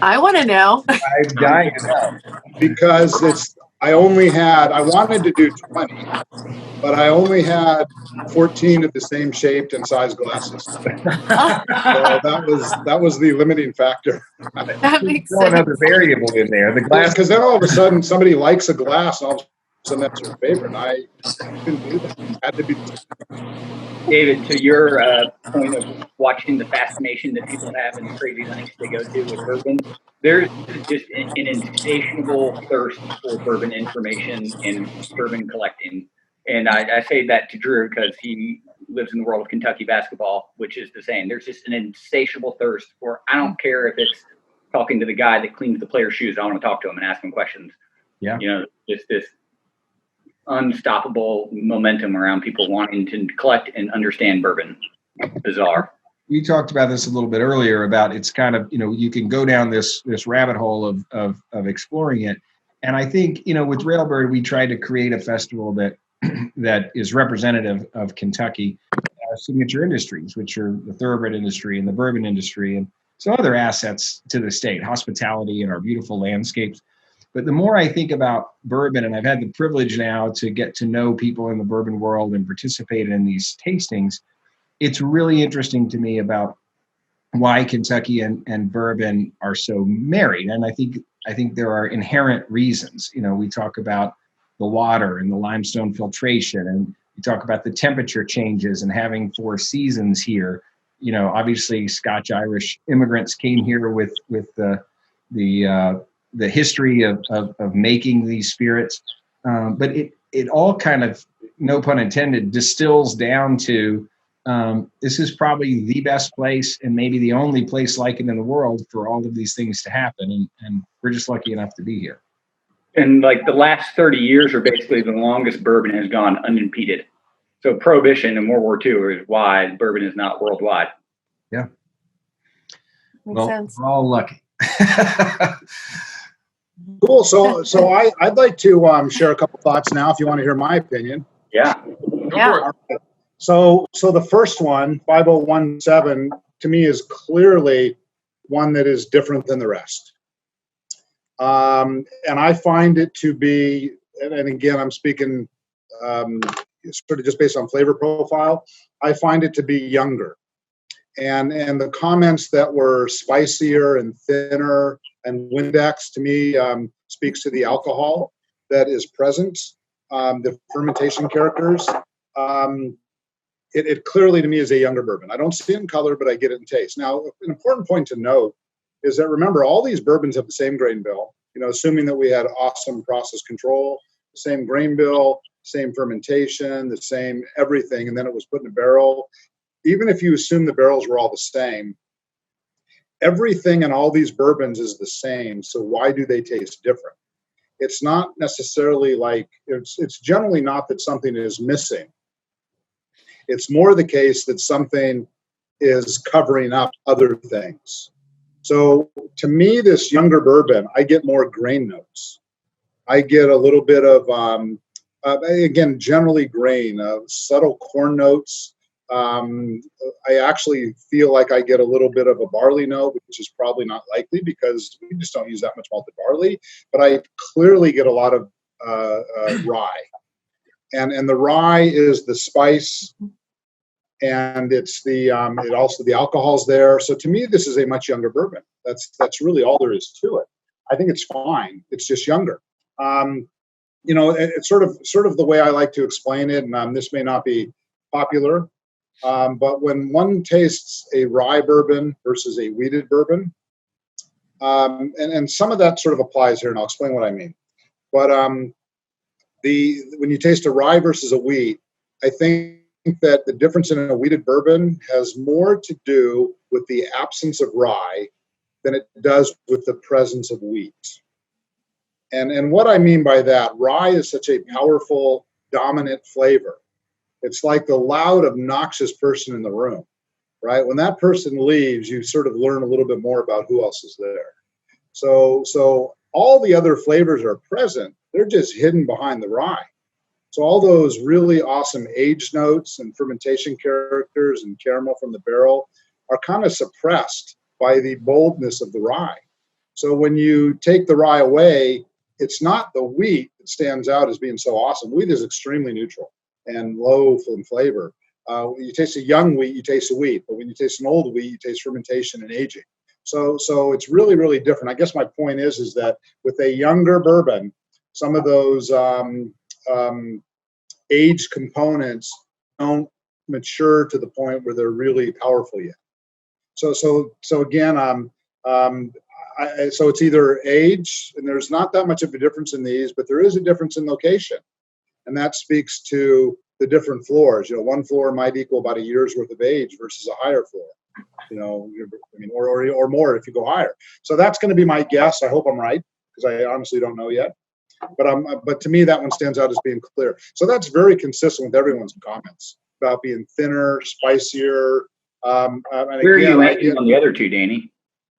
I want to know. I'm dying to know. Because I wanted to do 20, but I only had 14 of the same shaped and size glasses. So that was the limiting factor. That makes Throw sense. another variable in there. The glass. Because then all of a sudden somebody likes a glass, and all of a sudden that's their favorite. And I couldn't do that. It had to be. David, to your point of watching the fascination that people have and the crazy lengths they go to with bourbon, there's just an insatiable thirst for bourbon information and bourbon collecting. And I say that to Drew because he lives in the world of Kentucky basketball, which is the same. There's just an insatiable thirst for, I don't care if it's talking to the guy that cleans the player's shoes. I want to talk to him and ask him questions. Yeah. You know, just this unstoppable momentum around people wanting to collect and understand bourbon. Bizarre. We talked about this a little bit earlier about it's kind of, you can go down this rabbit hole of exploring it. And I think, with Railbird, we tried to create a festival that is representative of Kentucky signature industries, which are the thoroughbred industry and the bourbon industry and some other assets to the state, hospitality and our beautiful landscapes. But the more I think about bourbon, and I've had the privilege now to get to know people in the bourbon world and participate in these tastings, it's really interesting to me about why Kentucky and bourbon are so married. And I think there are inherent reasons. We talk about the water and the limestone filtration, and we talk about the temperature changes and having 4 seasons here. Obviously Scotch-Irish immigrants came here with the history of making these spirits. But it all kind of, no pun intended, distills down to this is probably the best place and maybe the only place like it in the world for all of these things to happen. And we're just lucky enough to be here. And like the last 30 years are basically the longest bourbon has gone unimpeded. So Prohibition and World War II is why bourbon is not worldwide. Yeah. Makes sense. We're all lucky. Cool. So I'd like to share a couple thoughts now, if you want to hear my opinion. Yeah. Go Yeah. for it. So the first one, 5017, to me is clearly one that is different than the rest. And I find it to be, and again, I'm speaking sort of just based on flavor profile, I find it to be younger. And the comments that were spicier and thinner and Windex, to me, speaks to the alcohol that is present, the fermentation characters. It clearly, to me, is a younger bourbon. I don't see it in color, but I get it in taste. Now, an important point to note is that, remember, all these bourbons have the same grain bill, assuming that we had awesome process control, the same grain bill, same fermentation, the same everything, and then it was put in a barrel. Even if you assume the barrels were all the same, everything in all these bourbons is the same. So why do they taste different? It's not necessarily like, it's generally not that something is missing. It's more the case that something is covering up other things. So to me, this younger bourbon, I get more grain notes. I get a little bit of, again, generally grain, subtle corn notes. I actually feel like I get a little bit of a barley note, which is probably not likely because we just don't use that much malted barley. But I clearly get a lot of rye. And the rye is the spice, and it's the it also the alcohol's there. So to me, this is a much younger bourbon. That's really all there is to it. I think it's fine. It's just younger. It's sort of the way I like to explain it. And this may not be popular, but when one tastes a rye bourbon versus a wheated bourbon, and some of that sort of applies here, and I'll explain what I mean. But when you taste a rye versus a wheat, I think that the difference in a wheated bourbon has more to do with the absence of rye than it does with the presence of wheat. And what I mean by that, rye is such a powerful, dominant flavor. It's like the loud, obnoxious person in the room, right? When that person leaves, you sort of learn a little bit more about who else is there. So all the other flavors are present. They're just hidden behind the rye. So all those really awesome age notes and fermentation characters and caramel from the barrel are kind of suppressed by the boldness of the rye. So when you take the rye away, it's not the wheat that stands out as being so awesome. Wheat is extremely neutral and low in flavor. When you taste a young wheat, you taste the wheat, but when you taste an old wheat, you taste fermentation and aging. So it's really, really different. I guess my point is that with a younger bourbon, some of those aged components don't mature to the point where they're really powerful yet. So again, so it's either age, and there's not that much of a difference in these, but there is a difference in location, and that speaks to the different floors. One floor might equal about a year's worth of age versus a higher floor. Or more if you go higher. So that's going to be my guess. I hope I'm right, because I honestly don't know yet. But to me, that one stands out as being clear. So that's very consistent with everyone's comments about being thinner, spicier. Where are you ranking on the other two, Danny?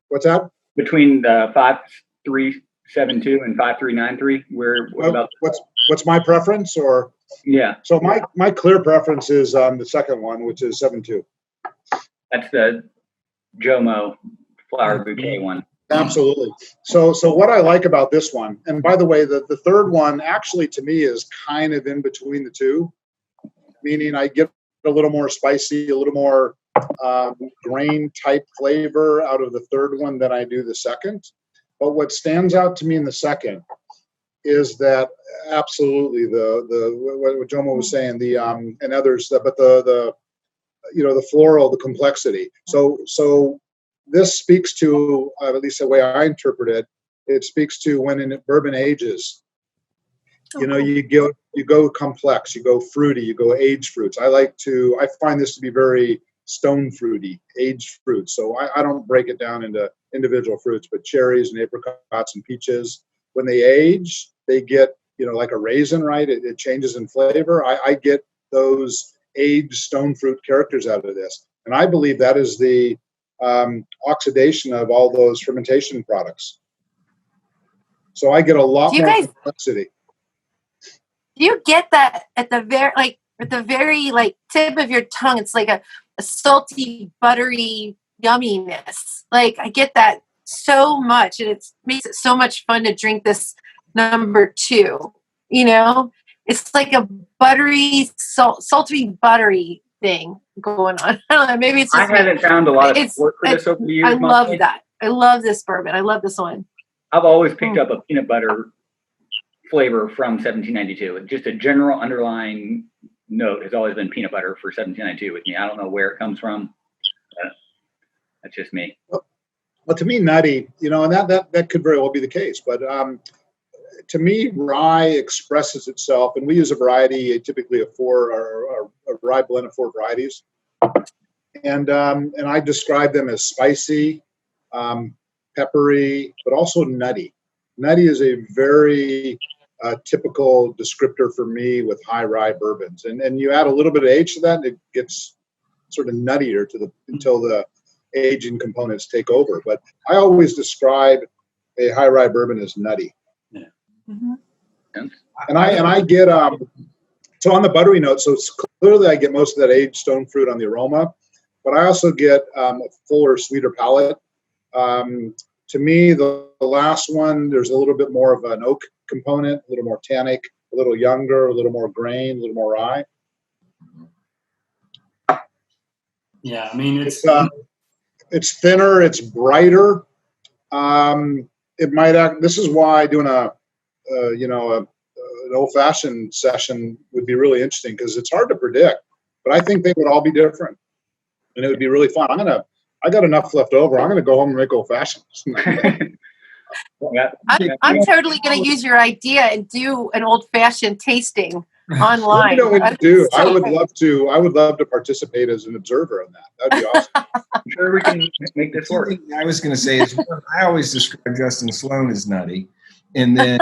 What's that? Between the 5372 and 5393, what's my preference? Or yeah. So my clear preference is the second one, which is 72. That's the Jomo flower bouquet one. Absolutely. So what I like about this one, and by the way, the third one actually to me is kind of in between the two, meaning I get a little more spicy, a little more grain type flavor out of the third one than I do the second. But what stands out to me in the second is that absolutely what Jomo was saying, and others, but the floral, the complexity. So this speaks to, at least the way I interpret it, it speaks to when in bourbon ages, you go complex, you go fruity, you go aged fruits. I find this to be very stone fruity, aged fruits. So I don't break it down into individual fruits, but cherries and apricots and peaches, when they age, they get, like a raisin, right? It changes in flavor. I get those aged stone fruit characters out of this. And I believe that is the oxidation of all those fermentation products. So I get a lot more complexity. Do you get that at the very tip of your tongue? It's like a salty, buttery yumminess. Like I get that so much, and it makes it so much fun to drink this number 2. It's like a buttery, salty, buttery thing going on. I don't know. Maybe it's just I haven't found a lot of support for this over the years. I love that. I love this bourbon. I love this one. I've always picked up a peanut butter flavor from 1792. Just a general underlying note has always been peanut butter for 1792 with me. I don't know where it comes from. That's just me. Well, to me, nutty, and that could very well be the case. But to me, rye expresses itself, and we use a variety, typically a rye blend of 4 varieties, and I describe them as spicy, peppery, but also nutty. Nutty is a very typical descriptor for me with high rye bourbons, and you add a little bit of age to that, and it gets sort of nuttier until the aging components take over. But I always describe a high rye bourbon as nutty. Yeah. Mm-hmm. And I get so on the buttery note. So it's clearly I get most of that aged stone fruit on the aroma, but I also get a fuller, sweeter palate. To me, the last one, there's a little bit more of an oak component, a little more tannic, a little younger, a little more grain, a little more rye. Yeah, I mean it's thinner, it's brighter. It might act. This is why doing an old-fashioned session would be really interesting, because it's hard to predict. But I think they would all be different, and it would be really fun. I got enough left over. I'm gonna go home and make old-fashions. I'm totally gonna use your idea and do an old-fashioned tasting online. What you do. I would love to participate as an observer on that. That'd be awesome. I'm sure we can make this work. I was going to say is I always describe Justin Sloan as nutty, and then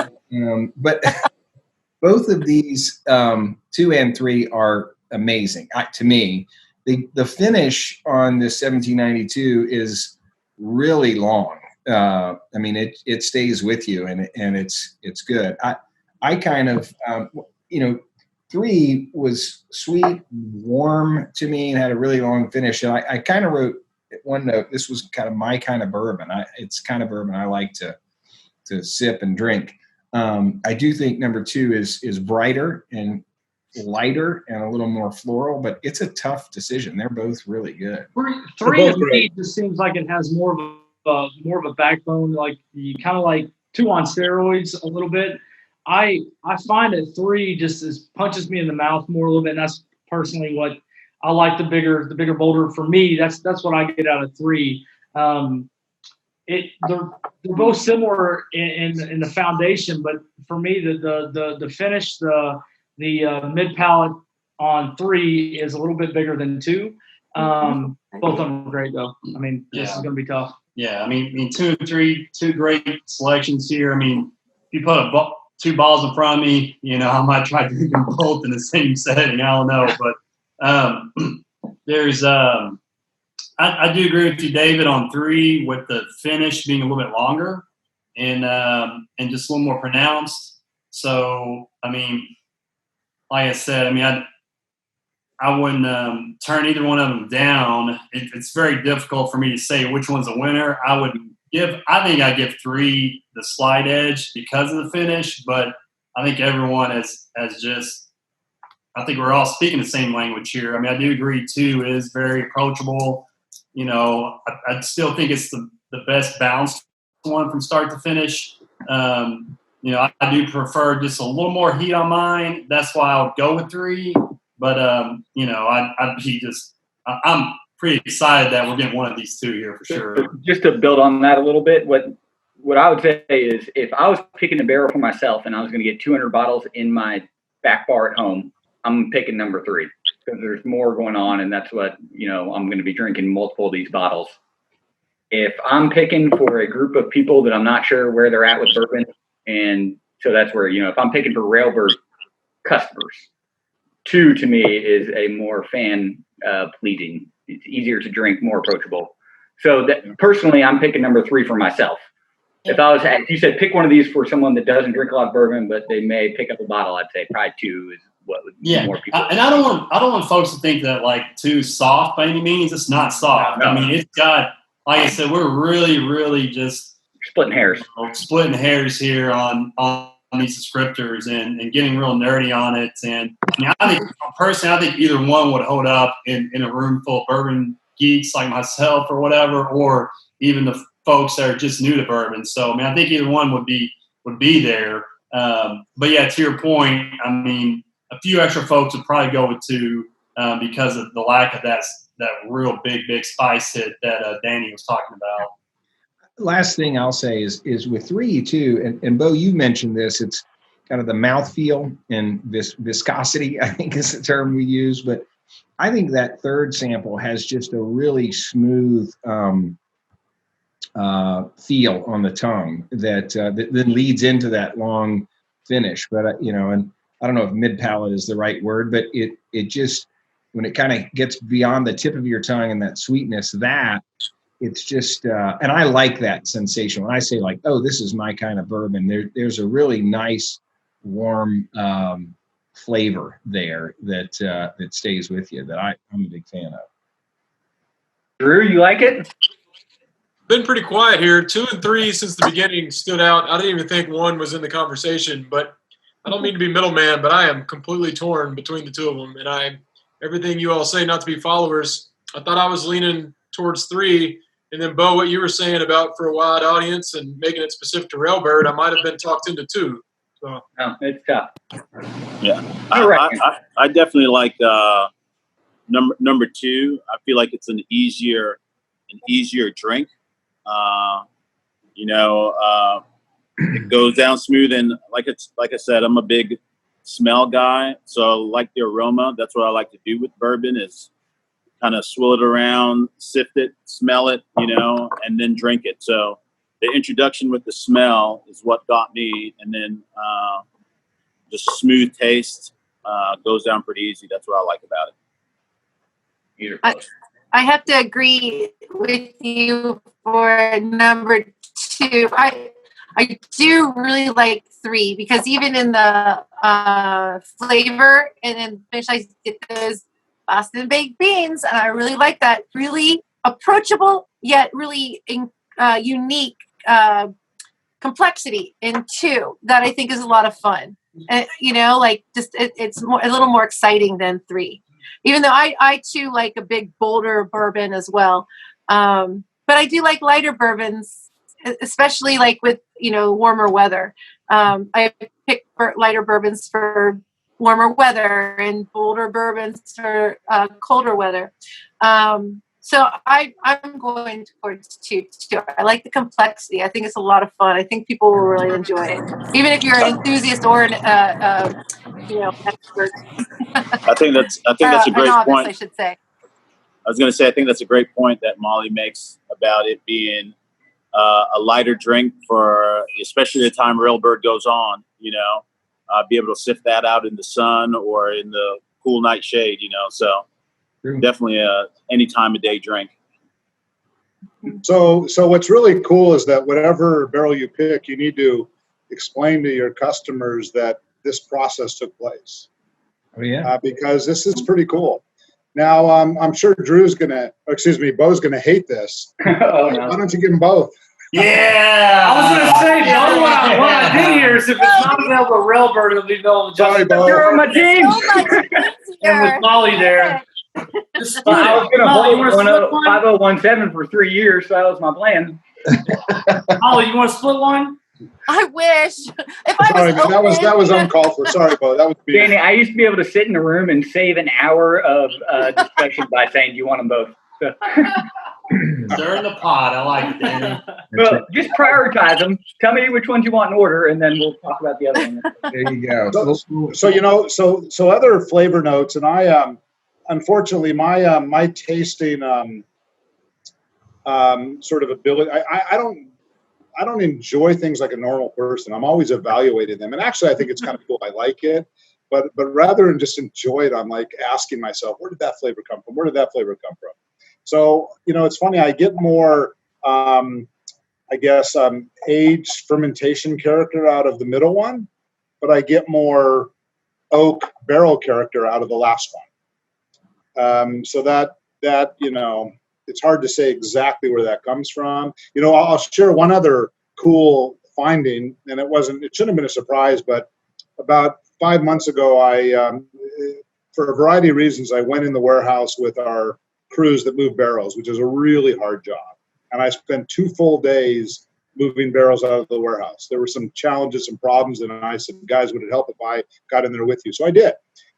but both of these 2 and 3 are amazing to me. The finish on the 1792 is really long. I mean, it stays with you, and it's good. I kind of 3 was sweet, warm to me, and had a really long finish. And I kind of wrote one note. This was kind of my kind of bourbon. It's kind of bourbon I like to sip and drink. I do think number 2 is brighter and lighter and a little more floral, but it's a tough decision. They're both really good. Three to me just seems like it has more of a backbone, like you kind of like 2 on steroids a little bit. I find that 3 just punches me in the mouth more a little bit, and that's personally what I like. The bigger, bolder for me. That's what I get out of 3. They're both similar in the foundation, but for me, the finish, the mid palate on 3 is a little bit bigger than 2. Both of them are great though. I mean, this is going to be tough. Yeah, I mean, 2 and 3, 2 great selections here. I mean, if you put 2 balls in front of me, I might try drinking them both in the same setting. I don't know, but there's I do agree with you, David, on 3 with the finish being a little bit longer and just a little more pronounced. So, I mean, like I said, I mean, I wouldn't turn either one of them down. It's very difficult for me to say which one's a winner. I think I give 3 the slight edge because of the finish, but I think everyone has just, I think we're all speaking the same language here. I mean, I do agree 2 is very approachable. I still think it's the best balanced one from start to finish. I do prefer just a little more heat on mine. That's why I would go with 3. But, I'm pretty excited that we're getting one of these 2 here for sure. Just to build on that a little bit, what I would say is if I was picking a barrel for myself and I was going to get 200 bottles in my back bar at home, I'm picking number 3 because there's more going on, and that's what, I'm going to be drinking multiple of these bottles. If I'm picking for a group of people that I'm not sure where they're at with bourbon, and so that's where, if I'm picking for Railbird customers, 2 to me is a more fan pleasing. It's easier to drink, more approachable. So personally, I'm picking number 3 for myself. If you said pick one of these for someone that doesn't drink a lot of bourbon, but they may pick up a bottle, I'd say probably 2 is what would more people. And I don't want folks to think that like 2's soft by any means. It's not soft. No. I mean, it's got, like I said, we're really, really just splitting hairs here on these descriptors and getting real nerdy on it. And I think either one would hold up in a room full of bourbon geeks like myself or whatever, or even the folks that are just new to bourbon. So, I think either one would be there. But yeah, to your point, I mean, a few extra folks would probably go with 2 because of the lack of that real big spice hit that Danny was talking about. Last thing I'll say is with 3 too, and Beau, you mentioned this, it's kind of the mouthfeel and viscosity, I think is the term we use, but I think that 3rd sample has just a really smooth feel on the tongue that then leads into that long finish. But, and I don't know if mid palate is the right word, but it just, when it kind of gets beyond the tip of your tongue and that sweetness, it's just, and I like that sensation. When I say like, oh, this is my kind of bourbon, there's a really nice, warm flavor there that stays with you that I'm a big fan of. Drew, you like it? Been pretty quiet here. 2 and 3 since the beginning stood out. I didn't even think 1 was in the conversation, but I don't mean to be middleman, but I am completely torn between the 2 of them. And everything you all say, not to be followers, I thought I was leaning towards 3. And then, Beau, what you were saying about for a wide audience and making it specific to Railbird, I might have been talked into 2. So. No, it's tough. Yeah, I definitely like number 2. I feel like it's an easier drink. It goes down smooth, and like I said, I'm a big smell guy, so I like the aroma. That's what I like to do with bourbon is kind of swill it around, sift it, smell it, and then drink it. So the introduction with the smell is what got me, and then just smooth taste goes down pretty easy. That's what I like about it. I have to agree with you for number 2. I do really like 3 because even in the flavor and then finish, I get those Boston baked beans, and I really like that. Really approachable yet really unique complexity in 2 that I think is a lot of fun. You know, like just it's more, a little more exciting than 3. Even though I too like a big bolder bourbon as well, but I do like lighter bourbons, especially like with warmer weather. I pick lighter bourbons for warmer weather and bolder bourbons for colder weather. So I'm going towards 2 too. I like the complexity. I think it's a lot of fun. I think people will really enjoy it, even if you're an enthusiast or an expert. I think that's a great novice, point. I should say. I was going to say, I think that's a great point that Molly makes about it being a lighter drink for, especially the time Railbird goes on. Be able to sift that out in the sun or in the cool night shade. So definitely any time of day drink. So what's really cool is that whatever barrel you pick, you need to explain to your customers that this process took place. Oh yeah. Because this is pretty cool. Now, I'm sure Beau's going to hate this. Oh, no. Why don't you give them both? Yeah, I was going to say, Beau, what I did here is if it's not available at Railbird, it'll be available Sorry, just Beau. You're on my team. So much easier. and with Molly there. Just split I it. was going to Molly, you hold want to split one? 5017 for 3 years, so that was my plan. Molly, you want to split one? I wish. If I Sorry, was man, open, that was uncalled for. Sorry, Beau. That was me. Danny, I used to be able to sit in a room and save an hour of discussion by saying, "Do you want them both?" So, Stir in the pot. I like it, Danny. well, just prioritize them. Tell me which ones you want in order, and then we'll talk about the other one. There you go. So other flavor notes, and I unfortunately my tasting sort of ability, I don't enjoy things like a normal person. I'm always evaluating them, and actually I think it's kind of cool. I like it, but rather than just enjoy it, I'm like asking myself, where did that flavor come from? Where did that flavor come from? So it's funny. I get more aged fermentation character out of the middle one, but I get more oak barrel character out of the last one. So that it's hard to say exactly where that comes from. I'll share one other cool finding, and it shouldn't have been a surprise, but about 5 months ago, I for a variety of reasons, I went in the warehouse with our crews that move barrels, which is a really hard job. And I spent 2 full days moving barrels out of the warehouse. There were some challenges, some problems, and I said, guys, would it help if I got in there with you? So I did.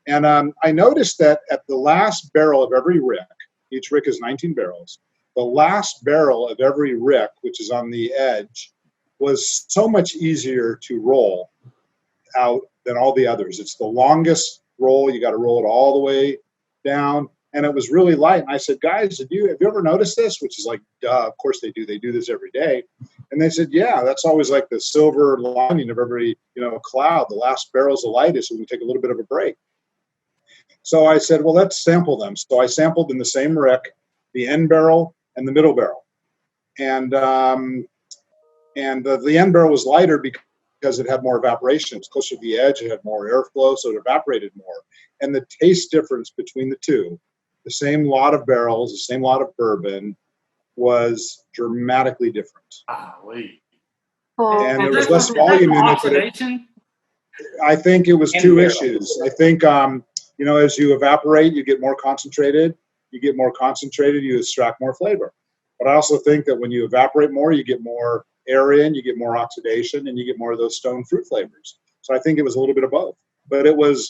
And I noticed that at the last barrel of every rick, each rick is 19 barrels, the last barrel of every rick, which is on the edge, was so much easier to roll out than all the others. It's the longest roll. You got to roll it all the way down. And it was really light. And I said, guys, have you ever noticed this? Which is like, duh, of course they do. They do this every day. And they said, yeah, that's always like the silver lining of every, cloud. The last barrel's the lightest, and we take a little bit of a break. So I said, well, let's sample them. So I sampled in the same rick, the end barrel and the middle barrel. And the end barrel was lighter because it had more evaporation. It was closer to the edge. It had more airflow, so it evaporated more. And the taste difference between the two, the same lot of barrels, the same lot of bourbon, was dramatically different. Wait. And there was less volume in it. I think it was 2 issues. I think, as you evaporate, you get more concentrated. You get more concentrated, you extract more flavor. But I also think that when you evaporate more, you get more air in, you get more oxidation, and you get more of those stone fruit flavors. So I think it was a little bit of both. But it was,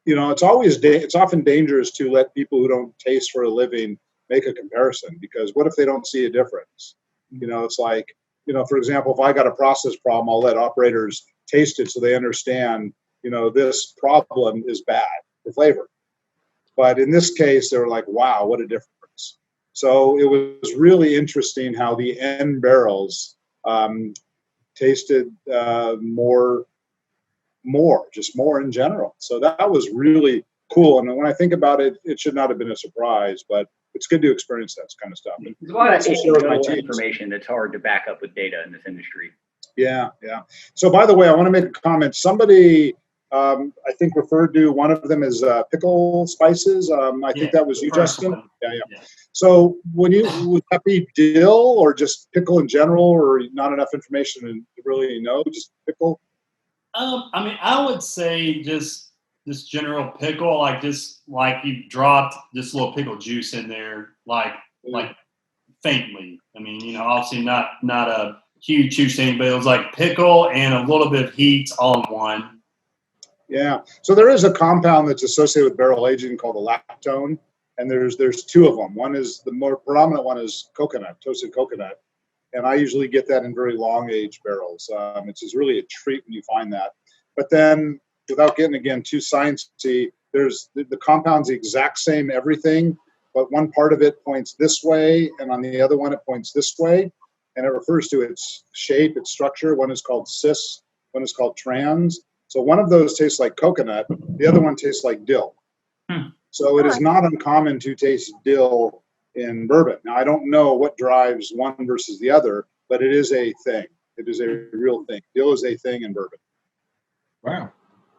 it's often dangerous to let people who don't taste for a living make a comparison, because what if they don't see a difference? It's like, for example, if I got a process problem, I'll let operators taste it so they understand, this problem is bad for flavor. But in this case, they were like, wow, what a difference. So it was really interesting how the end barrels tasted more in general. So that was really cool. And when I think about it, it should not have been a surprise, but it's good to experience that kind of stuff. There's a lot of information that's hard to back up with data in this industry. Yeah. So by the way, I want to make a comment. Somebody I think referred to one of them as pickle spices. I think that was you, Justin. Yeah. So would that be dill or just pickle in general, or not enough information to really know? Just pickle? I mean, I would say just this general pickle, like you dropped this little pickle juice in there, like faintly. I mean, obviously not a huge thing, but it was like pickle and a little bit of heat all in one. Yeah. So there is a compound that's associated with barrel aging called the lactone, and there's two of them. One is the more predominant one is coconut, toasted coconut, and I usually get that in very long aged barrels. It's just really a treat when you find that. But then, without getting again too sciencey, there's the compound's the exact same everything, but one part of it points this way, and on the other one it points this way, and it refers to its shape, its structure. One is called cis, one is called trans. So one of those tastes like coconut, the other one tastes like dill. So it is not uncommon to taste dill in bourbon. Now, I don't know what drives one versus the other, but it is a thing. It is a real thing. Dill is a thing in bourbon. Wow.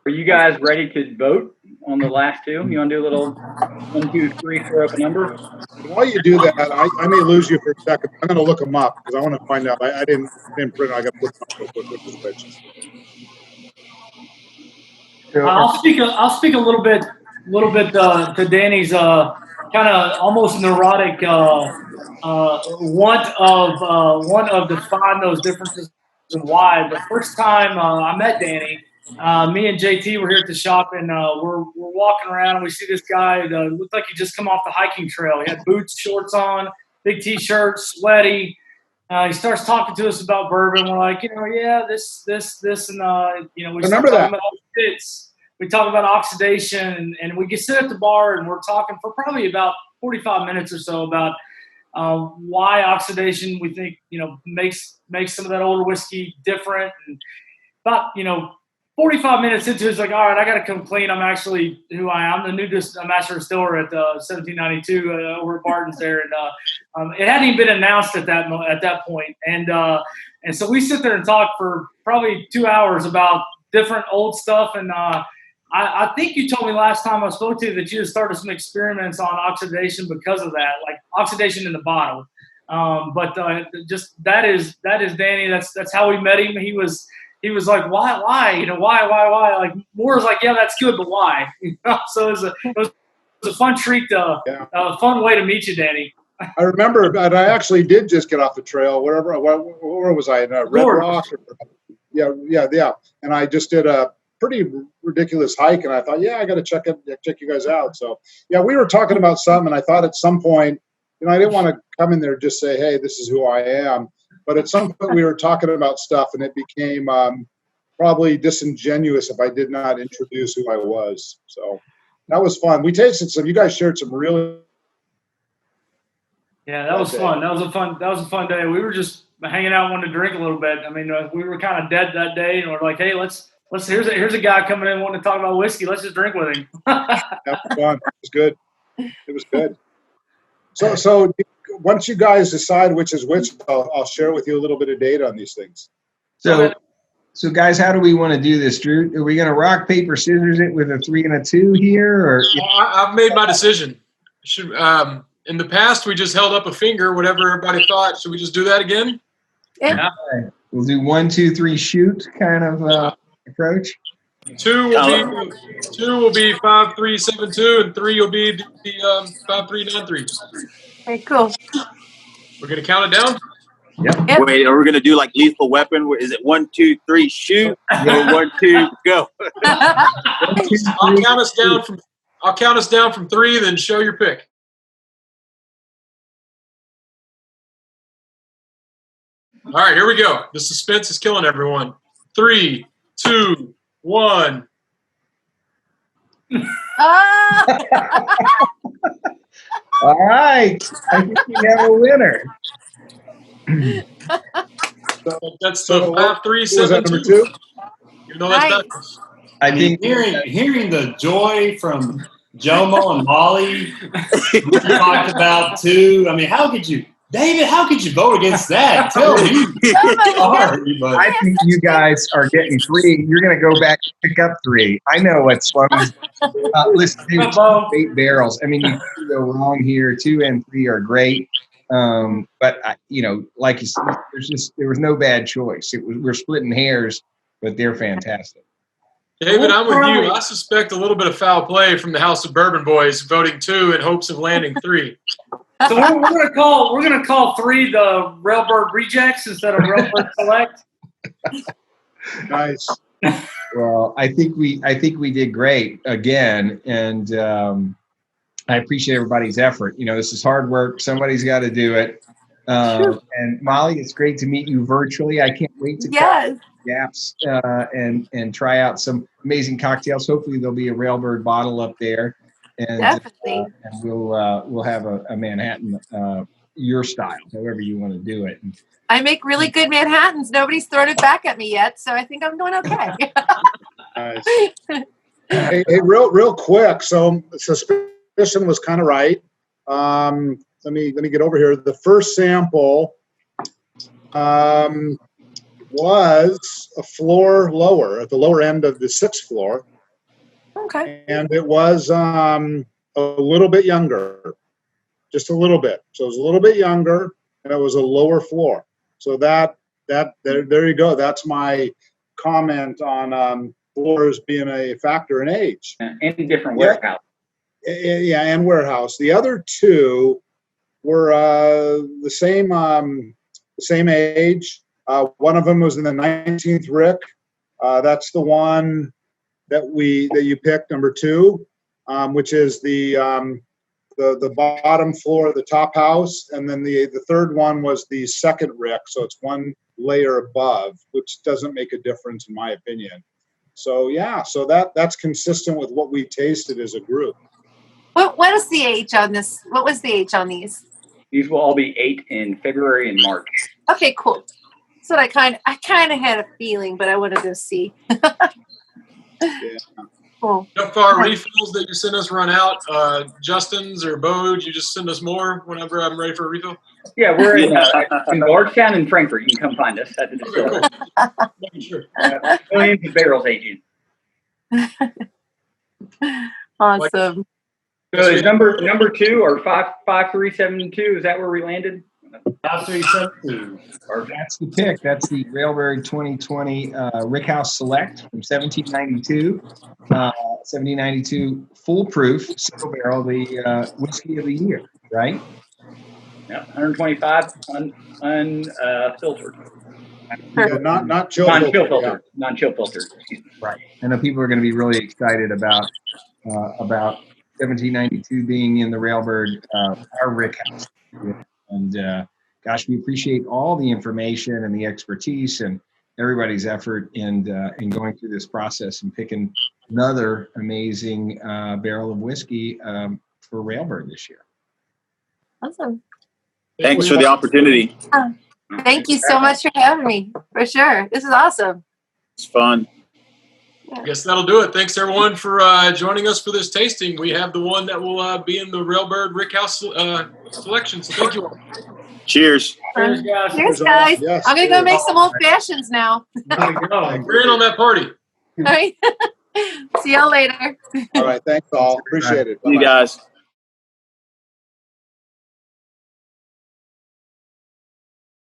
Are you guys ready to vote on the last two? You want to do a little 1, 2, 3, throw up a number? While you do that, I may lose you for a second. I'm going to look them up because I want to find out. I didn't print. I got to look them up real quick with this picture. I'll speak a little bit to Danny's kind of almost neurotic want of defining those differences and why. The first time I met Danny, me and JT were here at the shop, and we're walking around, and we see this guy that looked like he just come off the hiking trail. He had boots, shorts on, big T-shirt, sweaty. He starts talking to us about bourbon. We're like, this, and we remember that. About fits. We talk about oxidation, and we get sit at the bar, and we're talking for probably about 45 minutes or so about why oxidation we think makes some of that older whiskey different. And about 45 minutes into it, it's like, all right, I got to come clean. I'm actually who I am. I'm the new master distiller at 1792 over at Barton's there, and it hadn't even been announced at that point. And so we sit there and talk for probably 2 hours about different old stuff. And I think you told me last time I spoke to you that you had started some experiments on oxidation because of that, like oxidation in the bottle. But just that is Danny. That's how we met him. He was like, why? Why? Like Moore's like, yeah, that's good, but why? So it was a fun treat, a fun way to meet you, Danny. I remember, but I actually did just get off the trail. Where was I? In Red Rock? Yeah. And I just did a pretty ridiculous hike, and I thought, I got to check you guys out. So yeah, we were talking about something, and I thought at some point, I didn't want to come in there and just say, hey, this is who I am. But at some point we were talking about stuff, and it became probably disingenuous if I did not introduce who I was. So that was fun. We tasted some. You guys shared some really. Yeah, that was fun. That was a fun day. We were just hanging out, wanting to drink a little bit. I mean, we were kind of dead that day, and we're like, hey, let's. Here's a guy coming in wanting to talk about whiskey. Let's just drink with him. That was fun. It was good. So once you guys decide which is which, I'll share with you a little bit of data on these things. So guys, how do we want to do this, Drew? Are we going to rock, paper, scissors it with a 3 and a 2 here, or? I've made my decision. In the past, we just held up a finger, whatever everybody thought. Should we just do that again? Yeah. We'll do 1, 2, 3, shoot kind of approach. 2 will be 5372, and 3 will be the 5393. Okay, cool. We're gonna count it down. Yep. Wait, are we gonna do like Lethal Weapon? Is it 1, 2, 3, shoot? Go 1, 2, go. I'll count us down from 3, then show your pick. All right, here we go. The suspense is killing everyone. 3, 2, 1. All right. I think we have a winner. That's the 5372. Was that number 2? You know that's backwards. I mean, hearing the joy from Jomo and Molly, we talked about too. I mean, how could you David, how could you vote against that? Tell me. Sorry, but I think you guys are getting 3. You're going to go back and pick up 3. I know what Sloan's. Listen, dude, 8 barrels. I mean, you can't go wrong here. 2 and 3 are great. But like you said, there was no bad choice. We're splitting hairs, but they're fantastic. David, I'm with you. I suspect a little bit of foul play from the House of Bourbon boys voting 2 in hopes of landing 3. So we're gonna call 3 the Railbird rejects instead of Railbird select. Nice. Well, I think we did great again, and I appreciate everybody's effort. This is hard work. Somebody's got to do it. And Molly, it's great to meet you virtually. I can't wait to Japp's and try out some amazing cocktails. Hopefully there'll be a Railbird bottle up there, and Definitely. And we'll have a Manhattan your style, however you want to do it. I make really good Manhattans. Nobody's thrown it back at me yet, so I think I'm doing okay. Nice. Hey, real quick. So suspicion was kind of right. Let me get over here. The first sample was a floor lower, at the lower end of the 6th floor. Okay. And it was a little bit younger, just a little bit. So it was a little bit younger, and it was a lower floor. So there you go. That's my comment on floors being a factor in age. And different warehouse. Yeah, and warehouse. The other 2 were the same age. One of them was in the 19th Rick. That's the one that you picked, number 2, which is the bottom floor of the top house, and then the third one was the 2nd Rick. So it's one layer above, which doesn't make a difference in my opinion. So yeah, so that's consistent with what we tasted as a group. What is the age on this? What was the age on these? These will all be 8 in February and March. Okay, cool. So I kind of had a feeling, but I wanted to see. Yeah. Cool. If our refills that you send us run out, Justin's or Beau, you just send us more whenever I'm ready for a refill? Yeah, we're in Lordstown and Frankfurt. You can come find us at the Distiller. Making sure. Millions of barrels aging. Awesome. So is number 2 or 55372? Is that where we landed? 5372. That's the pick. That's the Railbird 2020 Rickhouse Select from 1792. 1792 foolproof single barrel, the whiskey of the year, right? Yeah, 125 unfiltered. Yeah, not chill Non-chill filter. filter. Non-chill filter. Excuse me. Right. I know people are going to be really excited about 1792 being in the Railbird, our Rickhouse. And gosh, we appreciate all the information and the expertise and everybody's effort in going through this process and picking another amazing barrel of whiskey for Railbird this year. Awesome. Thanks for the opportunity. Thank you so much for having me. For sure. This is awesome. It's fun. I guess that'll do it. Thanks, everyone, for joining us for this tasting. We have the one that will be in the Railbird Rickhouse selection. So thank you all. Cheers. Cheers, guys. Cheers, guys. Yes, I'm going to go make some old fashions now. There you go. We're in on that party. All right. See y'all later. All right, thanks all. Appreciate it. See you Bye-bye. guys.